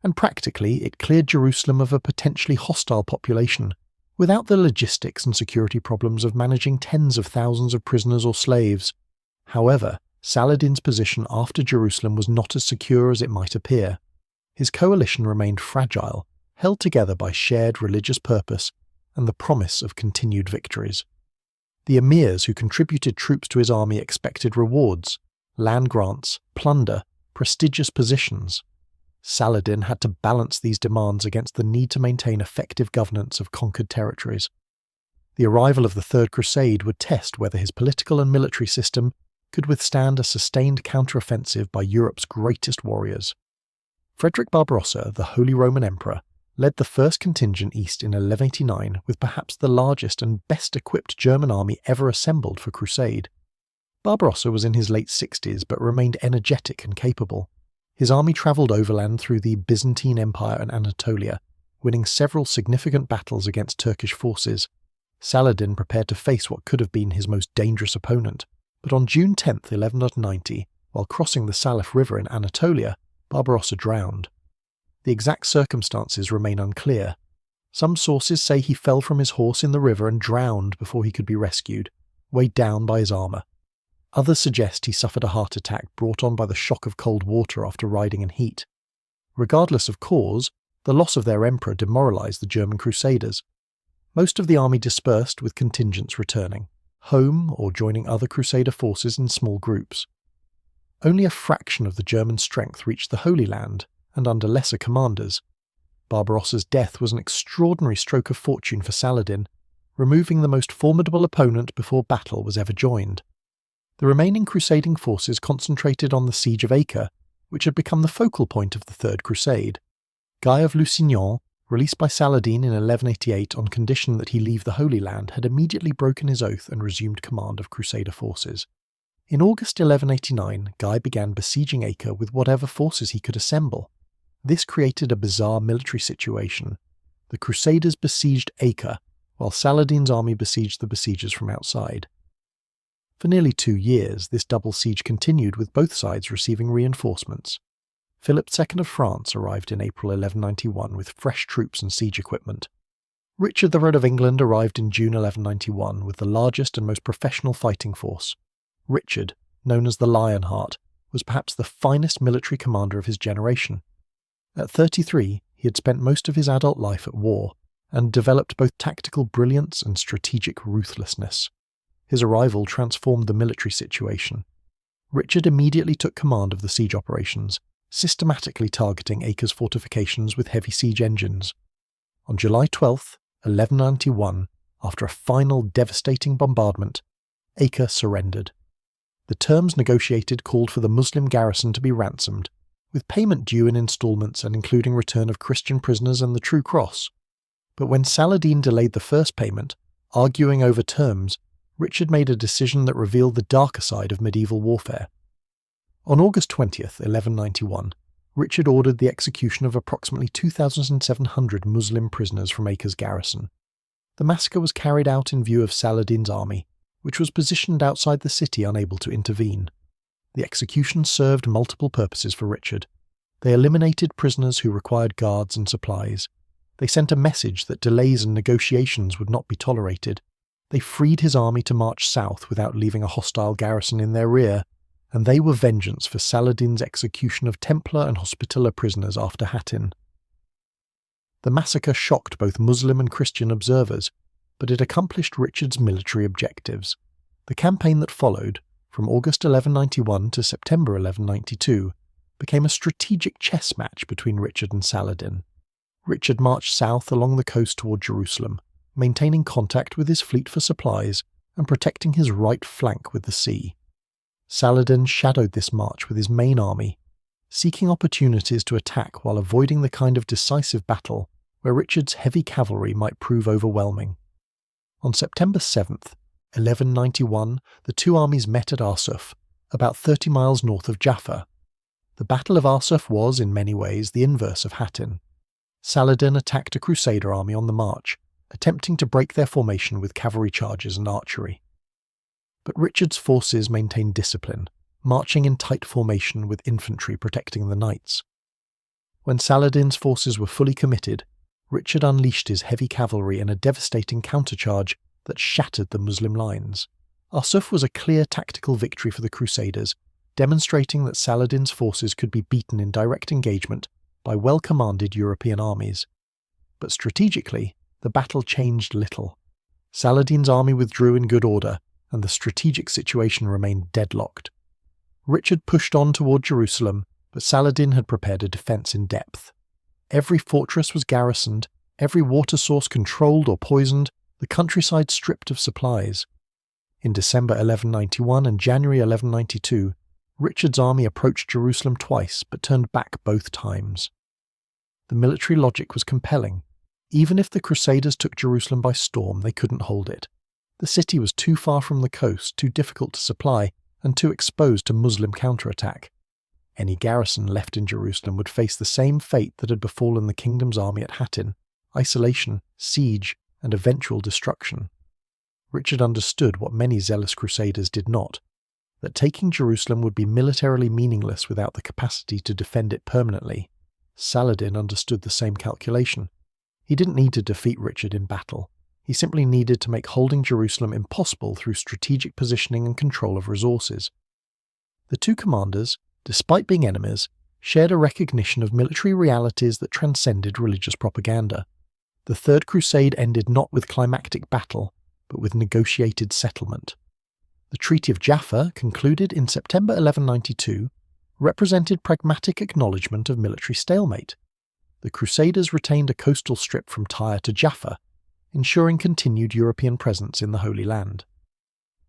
Speaker 1: And practically, it cleared Jerusalem of a potentially hostile population, without the logistics and security problems of managing tens of thousands of prisoners or slaves. However, Saladin's position after Jerusalem was not as secure as it might appear. His coalition remained fragile, held together by shared religious purpose and the promise of continued victories. The emirs who contributed troops to his army expected rewards, land grants, plunder, prestigious positions. Saladin had to balance these demands against the need to maintain effective governance of conquered territories. The arrival of the Third Crusade would test whether his political and military system could withstand a sustained counteroffensive by Europe's greatest warriors. Frederick Barbarossa, the Holy Roman Emperor, led the first contingent east in 1189 with perhaps the largest and best-equipped German army ever assembled for crusade. Barbarossa was in his late 60s but remained energetic and capable. His army travelled overland through the Byzantine Empire and Anatolia, winning several significant battles against Turkish forces. Saladin prepared to face what could have been his most dangerous opponent, but on June 10, 1190, while crossing the Salif River in Anatolia, Barbarossa drowned. The exact circumstances remain unclear. Some sources say he fell from his horse in the river and drowned before he could be rescued, weighed down by his armour. Others suggest he suffered a heart attack brought on by the shock of cold water after riding in heat. Regardless of cause, the loss of their emperor demoralised the German Crusaders. Most of the army dispersed, with contingents returning, home or joining other Crusader forces in small groups. Only a fraction of the German strength reached the Holy Land, and under lesser commanders. Barbarossa's death was an extraordinary stroke of fortune for Saladin, removing the most formidable opponent before battle was ever joined. The remaining crusading forces concentrated on the siege of Acre, which had become the focal point of the Third Crusade. Guy of Lusignan, released by Saladin in 1188 on condition that he leave the Holy Land, had immediately broken his oath and resumed command of Crusader forces. In August 1189, Guy began besieging Acre with whatever forces he could assemble. This created a bizarre military situation. The Crusaders besieged Acre, while Saladin's army besieged the besiegers from outside. For nearly 2 years, this double siege continued, with both sides receiving reinforcements. Philip II of France arrived in April 1191 with fresh troops and siege equipment. Richard III of England arrived in June 1191 with the largest and most professional fighting force. Richard, known as the Lionheart, was perhaps the finest military commander of his generation. At 33, he had spent most of his adult life at war, and developed both tactical brilliance and strategic ruthlessness. His arrival transformed the military situation. Richard immediately took command of the siege operations, systematically targeting Acre's fortifications with heavy siege engines. On July 12, 1191, after a final devastating bombardment, Acre surrendered. The terms negotiated called for the Muslim garrison to be ransomed, with payment due in instalments and including return of Christian prisoners and the True Cross. But when Saladin delayed the first payment, arguing over terms, Richard made a decision that revealed the darker side of medieval warfare. On August 20th, 1191, Richard ordered the execution of approximately 2,700 Muslim prisoners from Acre's garrison. The massacre was carried out in view of Saladin's army, which was positioned outside the city unable to intervene. The execution served multiple purposes for Richard. They eliminated prisoners who required guards and supplies. They sent a message that delays and negotiations would not be tolerated. They freed his army to march south without leaving a hostile garrison in their rear, and they were vengeance for Saladin's execution of Templar and Hospitaller prisoners after Hattin. The massacre shocked both Muslim and Christian observers, but it accomplished Richard's military objectives. The campaign that followed, from August 1191 to September 1192, became a strategic chess match between Richard and Saladin. Richard marched south along the coast toward Jerusalem, maintaining contact with his fleet for supplies and protecting his right flank with the sea. Saladin shadowed this march with his main army, seeking opportunities to attack while avoiding the kind of decisive battle where Richard's heavy cavalry might prove overwhelming. On September 7th, 1191, the two armies met at Arsuf, about 30 miles north of Jaffa. The Battle of Arsuf was, in many ways, the inverse of Hattin. Saladin attacked a Crusader army on the march, attempting to break their formation with cavalry charges and archery. But Richard's forces maintained discipline, marching in tight formation with infantry protecting the knights. When Saladin's forces were fully committed, Richard unleashed his heavy cavalry in a devastating countercharge that shattered the Muslim lines. Arsuf was a clear tactical victory for the Crusaders, demonstrating that Saladin's forces could be beaten in direct engagement by well-commanded European armies. But strategically, the battle changed little. Saladin's army withdrew in good order, and the strategic situation remained deadlocked. Richard pushed on toward Jerusalem, but Saladin had prepared a defence in depth. Every fortress was garrisoned, every water source controlled or poisoned, the countryside stripped of supplies. In December 1191 and January 1192, Richard's army approached Jerusalem twice but turned back both times. The military logic was compelling. Even if the Crusaders took Jerusalem by storm, they couldn't hold it. The city was too far from the coast, too difficult to supply, and too exposed to Muslim counterattack. Any garrison left in Jerusalem would face the same fate that had befallen the kingdom's army at Hattin: isolation, siege, and eventual destruction. Richard understood what many zealous Crusaders did not, that taking Jerusalem would be militarily meaningless without the capacity to defend it permanently. Saladin understood the same calculation. He didn't need to defeat Richard in battle. He simply needed to make holding Jerusalem impossible through strategic positioning and control of resources. The two commanders, despite being enemies, shared a recognition of military realities that transcended religious propaganda. The Third Crusade ended not with climactic battle, but with negotiated settlement. The Treaty of Jaffa, concluded in September 1192, represented pragmatic acknowledgement of military stalemate. The Crusaders retained a coastal strip from Tyre to Jaffa, ensuring continued European presence in the Holy Land.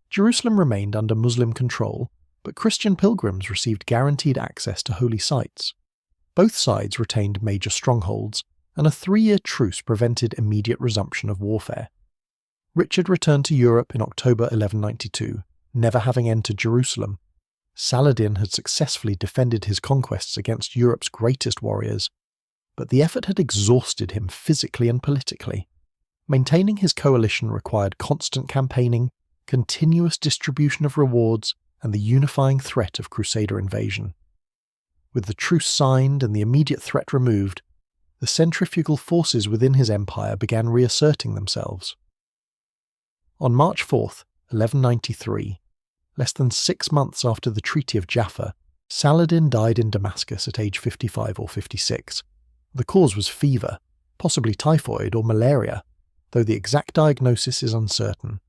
Speaker 1: Jerusalem remained under Muslim control, but Christian pilgrims received guaranteed access to holy sites. Both sides retained major strongholds, and a 3-year truce prevented immediate resumption of warfare. Richard returned to Europe in October 1192, never having entered Jerusalem. Saladin had successfully defended his conquests against Europe's greatest warriors, but the effort had exhausted him physically and politically. Maintaining his coalition required constant campaigning, continuous distribution of rewards, and the unifying threat of Crusader invasion. With the truce signed and the immediate threat removed, the centrifugal forces within his empire began reasserting themselves. On March 4th, 1193, less than 6 months after the Treaty of Jaffa, Saladin died in Damascus at age 55 or 56. The cause was fever, possibly typhoid or malaria, though the exact diagnosis is uncertain.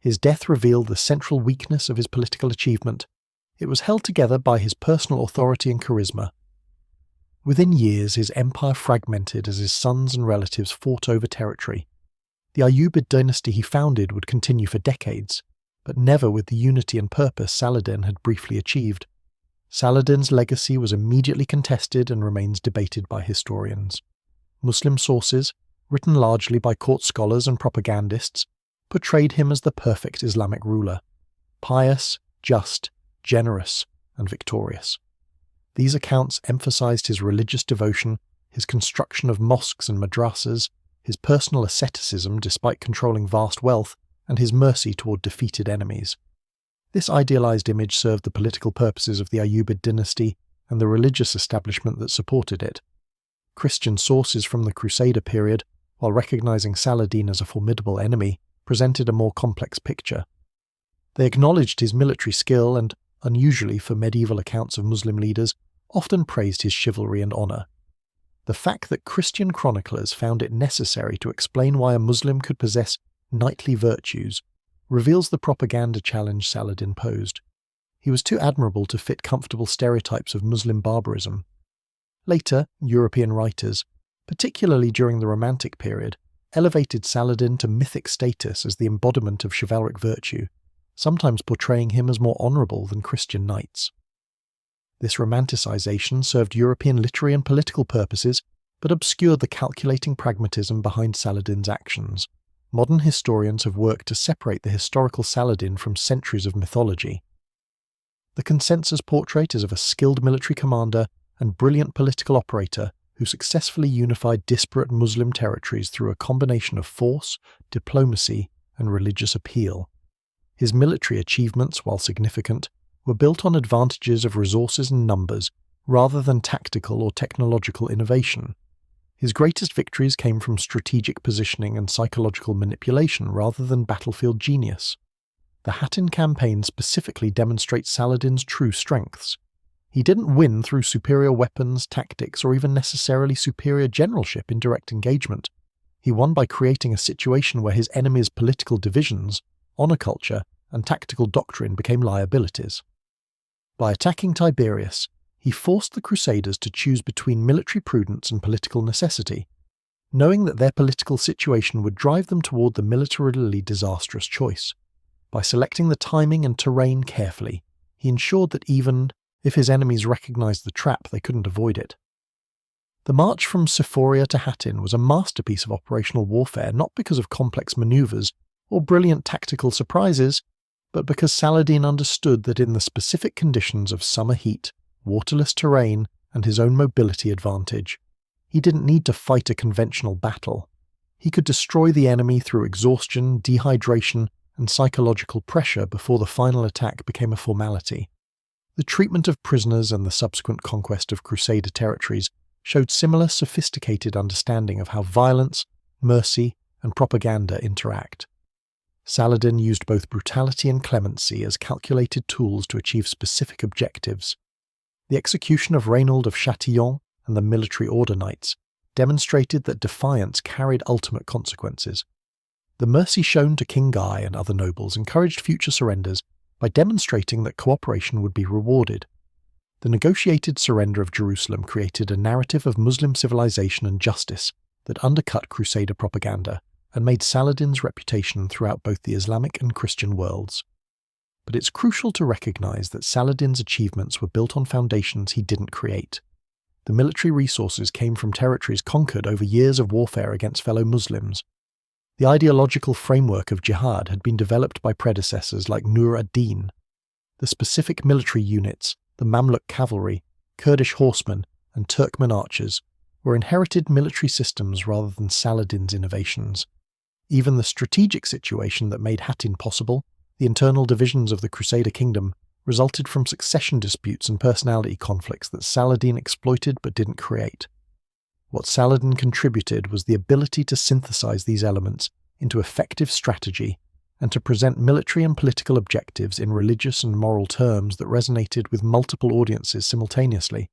Speaker 1: His death revealed the central weakness of his political achievement. It was held together by his personal authority and charisma. Within years, his empire fragmented as his sons and relatives fought over territory. The Ayyubid dynasty he founded would continue for decades, but never with the unity and purpose Saladin had briefly achieved. Saladin's legacy was immediately contested and remains debated by historians. Muslim sources, written largely by court scholars and propagandists, portrayed him as the perfect Islamic ruler: pious, just, generous, and victorious. These accounts emphasized his religious devotion, his construction of mosques and madrasas, his personal asceticism despite controlling vast wealth, and his mercy toward defeated enemies. This idealized image served the political purposes of the Ayyubid dynasty and the religious establishment that supported it. Christian sources from the Crusader period, while recognizing Saladin as a formidable enemy, presented a more complex picture. They acknowledged his military skill and, unusually for medieval accounts of Muslim leaders, often praised his chivalry and honor. The fact that Christian chroniclers found it necessary to explain why a Muslim could possess knightly virtues reveals the propaganda challenge Saladin posed. He was too admirable to fit comfortable stereotypes of Muslim barbarism. Later, European writers, particularly during the Romantic period, elevated Saladin to mythic status as the embodiment of chivalric virtue, sometimes portraying him as more honourable than Christian knights. This romanticisation served European literary and political purposes, but obscured the calculating pragmatism behind Saladin's actions. Modern historians have worked to separate the historical Saladin from centuries of mythology. The consensus portrait is of a skilled military commander and brilliant political operator who successfully unified disparate Muslim territories through a combination of force, diplomacy, and religious appeal. His military achievements, while significant, were built on advantages of resources and numbers rather than tactical or technological innovation. His greatest victories came from strategic positioning and psychological manipulation rather than battlefield genius. The Hattin campaign specifically demonstrates Saladin's true strengths. He didn't win through superior weapons, tactics, or even necessarily superior generalship in direct engagement. He won by creating a situation where his enemy's political divisions, honour culture, and tactical doctrine became liabilities. By attacking Tiberias, he forced the Crusaders to choose between military prudence and political necessity, knowing that their political situation would drive them toward the militarily disastrous choice. By selecting the timing and terrain carefully, he ensured that even if his enemies recognized the trap, they couldn't avoid it. The march from Syria to Hattin was a masterpiece of operational warfare, not because of complex maneuvers or brilliant tactical surprises, but because Saladin understood that in the specific conditions of summer heat, waterless terrain, and his own mobility advantage, he didn't need to fight a conventional battle. He could destroy the enemy through exhaustion, dehydration, and psychological pressure before the final attack became a formality. The treatment of prisoners and the subsequent conquest of Crusader territories showed similar sophisticated understanding of how violence, mercy, and propaganda interact. Saladin used both brutality and clemency as calculated tools to achieve specific objectives. The execution of Reynold of Chatillon and the military order knights demonstrated that defiance carried ultimate consequences. The mercy shown to King Guy and other nobles encouraged future surrenders by demonstrating that cooperation would be rewarded. The negotiated surrender of Jerusalem created a narrative of Muslim civilization and justice that undercut Crusader propaganda and made Saladin's reputation throughout both the Islamic and Christian worlds. But it's crucial to recognize that Saladin's achievements were built on foundations he didn't create. The military resources came from territories conquered over years of warfare against fellow Muslims. The ideological framework of jihad had been developed by predecessors like Nur ad-Din. The specific military units, the Mamluk cavalry, Kurdish horsemen, and Turkmen archers, were inherited military systems rather than Saladin's innovations. Even the strategic situation that made Hattin possible, the internal divisions of the Crusader kingdom, resulted from succession disputes and personality conflicts that Saladin exploited but didn't create. What Saladin contributed was the ability to synthesize these elements into effective strategy and to present military and political objectives in religious and moral terms that resonated with multiple audiences simultaneously.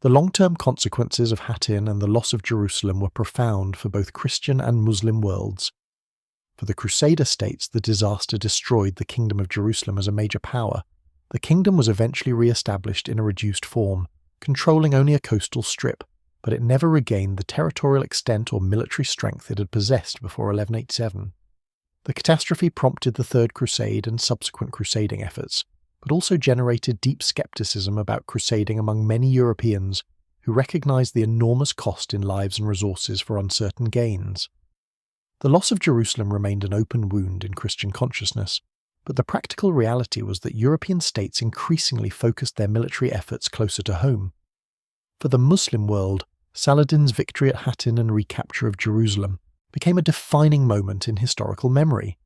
Speaker 1: The long-term consequences of Hattin and the loss of Jerusalem were profound for both Christian and Muslim worlds. For the Crusader states, the disaster destroyed the Kingdom of Jerusalem as a major power. The kingdom was eventually re-established in a reduced form, controlling only a coastal strip, but it never regained the territorial extent or military strength it had possessed before 1187. The catastrophe prompted the Third Crusade and subsequent crusading efforts, but also generated deep skepticism about crusading among many Europeans who recognized the enormous cost in lives and resources for uncertain gains. The loss of Jerusalem remained an open wound in Christian consciousness, but the practical reality was that European states increasingly focused their military efforts closer to home. For the Muslim world, Saladin's victory at Hattin and recapture of Jerusalem became a defining moment in historical memory.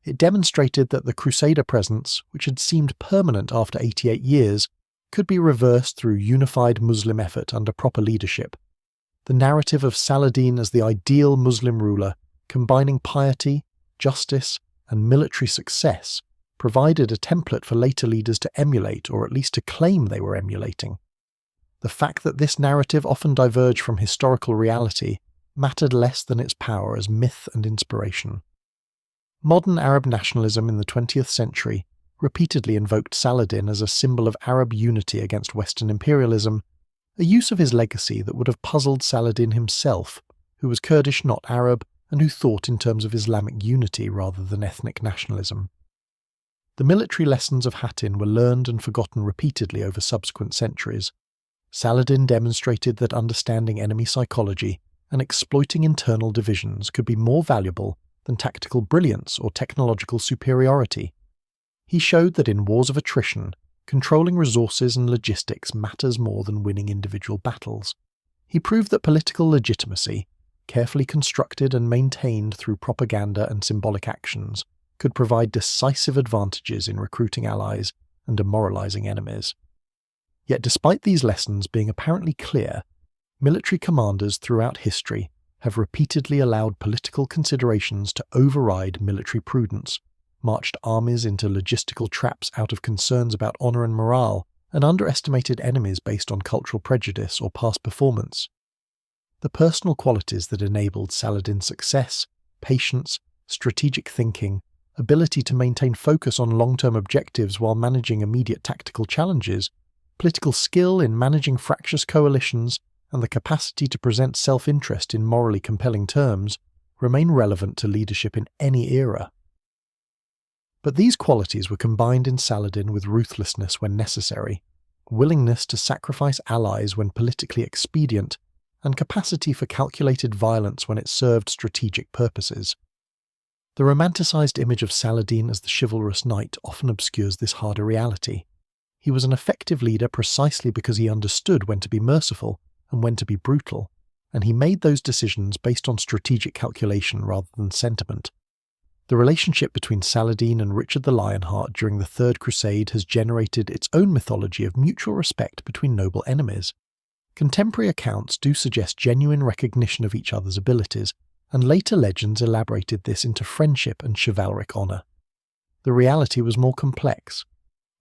Speaker 1: It demonstrated that the Crusader presence, which had seemed permanent after 88 years, could be reversed through unified Muslim effort under proper leadership. The narrative of Saladin as the ideal Muslim ruler, combining piety, justice, and military success, provided a template for later leaders to emulate, or at least to claim they were emulating. The fact that this narrative often diverged from historical reality mattered less than its power as myth and inspiration. Modern Arab nationalism in the 20th century repeatedly invoked Saladin as a symbol of Arab unity against Western imperialism, a use of his legacy that would have puzzled Saladin himself, who was Kurdish not Arab and who thought in terms of Islamic unity rather than ethnic nationalism. The military lessons of Hattin were learned and forgotten repeatedly over subsequent centuries. Saladin demonstrated that understanding enemy psychology and exploiting internal divisions could be more valuable than tactical brilliance or technological superiority. He showed that in wars of attrition, controlling resources and logistics matters more than winning individual battles. He proved that political legitimacy, carefully constructed and maintained through propaganda and symbolic actions, could provide decisive advantages in recruiting allies and demoralizing enemies. Yet despite these lessons being apparently clear, military commanders throughout history have repeatedly allowed political considerations to override military prudence, marched armies into logistical traps out of concerns about honour and morale, and underestimated enemies based on cultural prejudice or past performance. The personal qualities that enabled Saladin's success, patience, strategic thinking, ability to maintain focus on long-term objectives while managing immediate tactical challenges, political skill in managing fractious coalitions, and the capacity to present self-interest in morally compelling terms, remain relevant to leadership in any era. But these qualities were combined in Saladin with ruthlessness when necessary, willingness to sacrifice allies when politically expedient, and capacity for calculated violence when it served strategic purposes. The romanticized image of Saladin as the chivalrous knight often obscures this harder reality. He was an effective leader precisely because he understood when to be merciful and when to be brutal, and he made those decisions based on strategic calculation rather than sentiment. The relationship between Saladin and Richard the Lionheart during the Third Crusade has generated its own mythology of mutual respect between noble enemies. Contemporary accounts do suggest genuine recognition of each other's abilities, and later legends elaborated this into friendship and chivalric honour. The reality was more complex.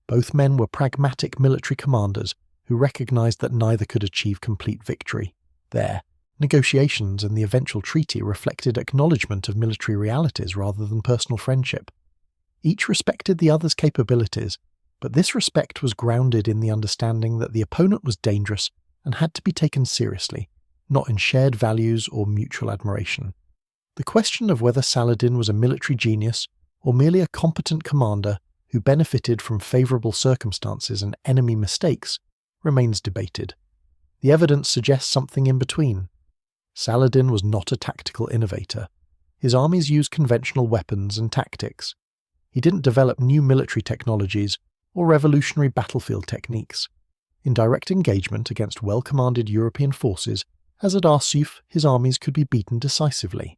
Speaker 1: Both men were pragmatic military commanders who recognised that neither could achieve complete victory. Their negotiations and the eventual treaty reflected acknowledgement of military realities rather than personal friendship. Each respected the other's capabilities, but this respect was grounded in the understanding that the opponent was dangerous and had to be taken seriously, not in shared values or mutual admiration. The question of whether Saladin was a military genius or merely a competent commander who benefited from favourable circumstances and enemy mistakes remains debated. The evidence suggests something in between. Saladin was not a tactical innovator. His armies used conventional weapons and tactics. He didn't develop new military technologies or revolutionary battlefield techniques. In direct engagement against well-commanded European forces, as at Arsuf, his armies could be beaten decisively.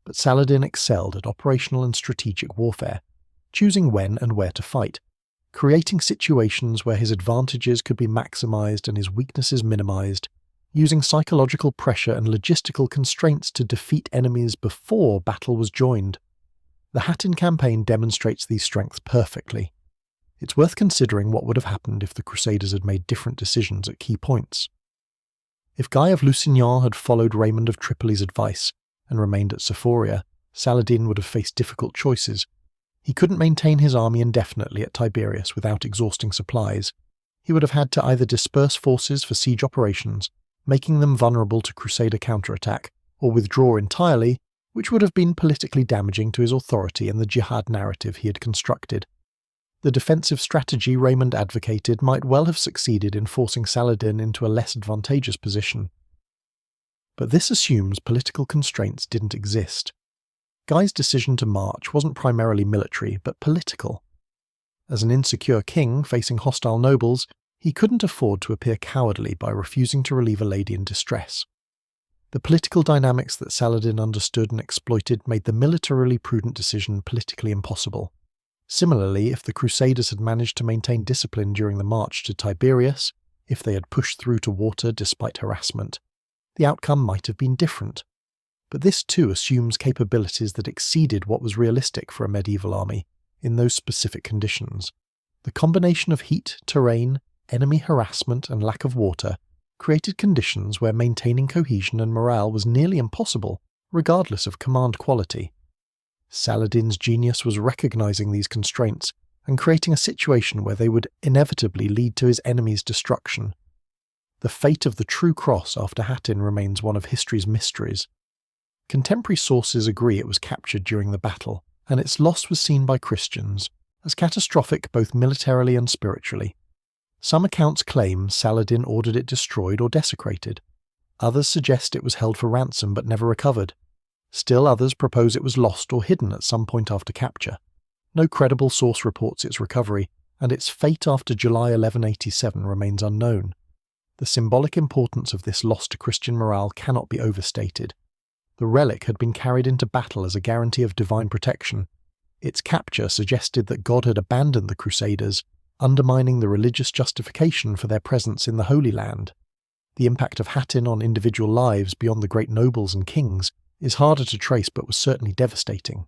Speaker 1: But Saladin excelled at operational and strategic warfare, choosing when and where to fight, creating situations where his advantages could be maximised and his weaknesses minimised, using psychological pressure and logistical constraints to defeat enemies before battle was joined. The Hattin campaign demonstrates these strengths perfectly. It's worth considering what would have happened if the Crusaders had made different decisions at key points. If Guy of Lusignan had followed Raymond of Tripoli's advice and remained at Sephoria, Saladin would have faced difficult choices. He couldn't maintain his army indefinitely at Tiberias without exhausting supplies. He would have had to either disperse forces for siege operations, making them vulnerable to Crusader counterattack, or withdraw entirely, which would have been politically damaging to his authority and the jihad narrative he had constructed. The defensive strategy Raymond advocated might well have succeeded in forcing Saladin into a less advantageous position. But this assumes political constraints didn't exist. Guy's decision to march wasn't primarily military, but political. As an insecure king facing hostile nobles, he couldn't afford to appear cowardly by refusing to relieve a lady in distress. The political dynamics that Saladin understood and exploited made the militarily prudent decision politically impossible. Similarly, if the Crusaders had managed to maintain discipline during the march to Tiberias, if they had pushed through to water despite harassment, the outcome might have been different. But this too assumes capabilities that exceeded what was realistic for a medieval army in those specific conditions. The combination of heat, terrain, enemy harassment and lack of water created conditions where maintaining cohesion and morale was nearly impossible, regardless of command quality. Saladin's genius was recognizing these constraints and creating a situation where they would inevitably lead to his enemy's destruction. The fate of the true cross after Hattin remains one of history's mysteries. Contemporary sources agree it was captured during the battle, and its loss was seen by Christians as catastrophic both militarily and spiritually. Some accounts claim Saladin ordered it destroyed or desecrated. Others suggest it was held for ransom but never recovered. Still others propose it was lost or hidden at some point after capture. No credible source reports its recovery, and its fate after July 1187 remains unknown. The symbolic importance of this loss to Christian morale cannot be overstated. The relic had been carried into battle as a guarantee of divine protection. Its capture suggested that God had abandoned the Crusaders, undermining the religious justification for their presence in the Holy Land. The impact of Hattin on individual lives beyond the great nobles and kings is harder to trace but was certainly devastating.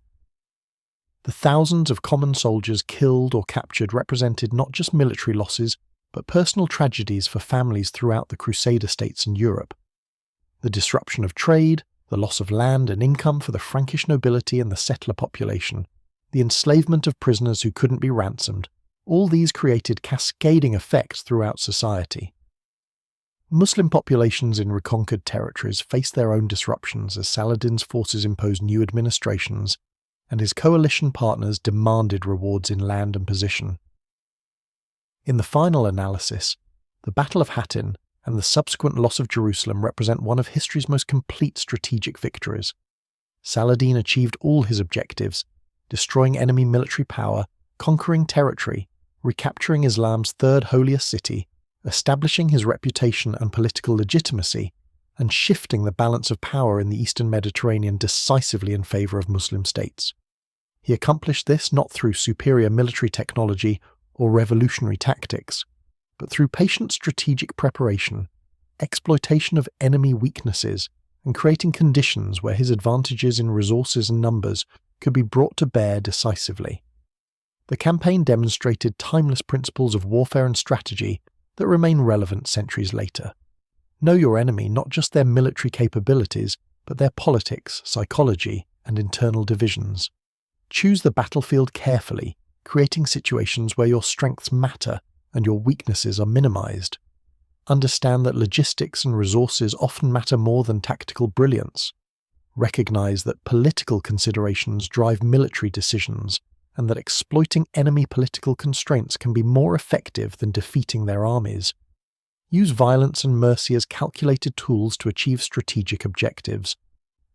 Speaker 1: The thousands of common soldiers killed or captured represented not just military losses, but personal tragedies for families throughout the Crusader states and Europe. The disruption of trade, the loss of land and income for the Frankish nobility and the settler population, the enslavement of prisoners who couldn't be ransomed, all these created cascading effects throughout society. Muslim populations in reconquered territories faced their own disruptions as Saladin's forces imposed new administrations, and his coalition partners demanded rewards in land and position. In the final analysis, the Battle of Hattin and the subsequent loss of Jerusalem represent one of history's most complete strategic victories. Saladin achieved all his objectives, destroying enemy military power, conquering territory, recapturing Islam's third holiest city, establishing his reputation and political legitimacy, and shifting the balance of power in the Eastern Mediterranean decisively in favour of Muslim states. He accomplished this not through superior military technology or revolutionary tactics, but through patient strategic preparation, exploitation of enemy weaknesses, and creating conditions where his advantages in resources and numbers could be brought to bear decisively. The campaign demonstrated timeless principles of warfare and strategy that remain relevant centuries later. Know your enemy, not just their military capabilities, but their politics, psychology, and internal divisions. Choose the battlefield carefully, creating situations where your strengths matter and your weaknesses are minimized. Understand that logistics and resources often matter more than tactical brilliance. Recognize that political considerations drive military decisions, and that exploiting enemy political constraints can be more effective than defeating their armies. Use violence and mercy as calculated tools to achieve strategic objectives.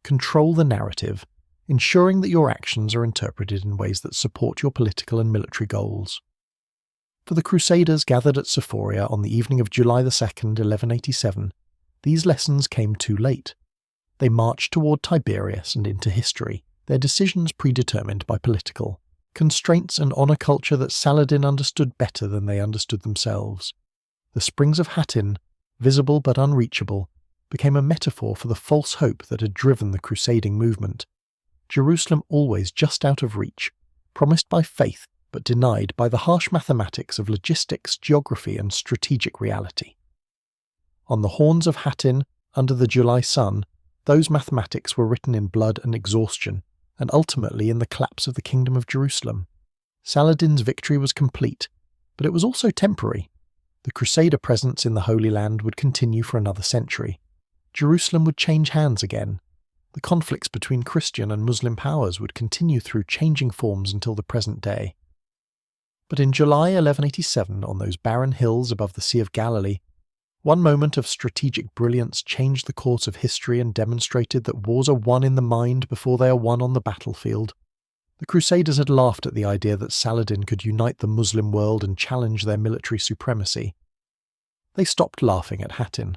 Speaker 1: Control the narrative, ensuring that your actions are interpreted in ways that support your political and military goals. For the Crusaders gathered at Sephoria on the evening of July 2nd, 1187, these lessons came too late. They marched toward Tiberias and into history, their decisions predetermined by political constraints and honour culture that Saladin understood better than they understood themselves. The springs of Hattin, visible but unreachable, became a metaphor for the false hope that had driven the crusading movement. Jerusalem always just out of reach, promised by faith but denied by the harsh mathematics of logistics, geography and strategic reality. On the horns of Hattin, under the July sun, those mathematics were written in blood and exhaustion, and ultimately in the collapse of the Kingdom of Jerusalem. Saladin's victory was complete, but it was also temporary. The Crusader presence in the Holy Land would continue for another century. Jerusalem would change hands again. The conflicts between Christian and Muslim powers would continue through changing forms until the present day. But in July 1187, on those barren hills above the Sea of Galilee, one moment of strategic brilliance changed the course of history and demonstrated that wars are won in the mind before they are won on the battlefield. The Crusaders had laughed at the idea that Saladin could unite the Muslim world and challenge their military supremacy. They stopped laughing at Hattin.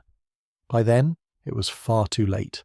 Speaker 1: By then, it was far too late.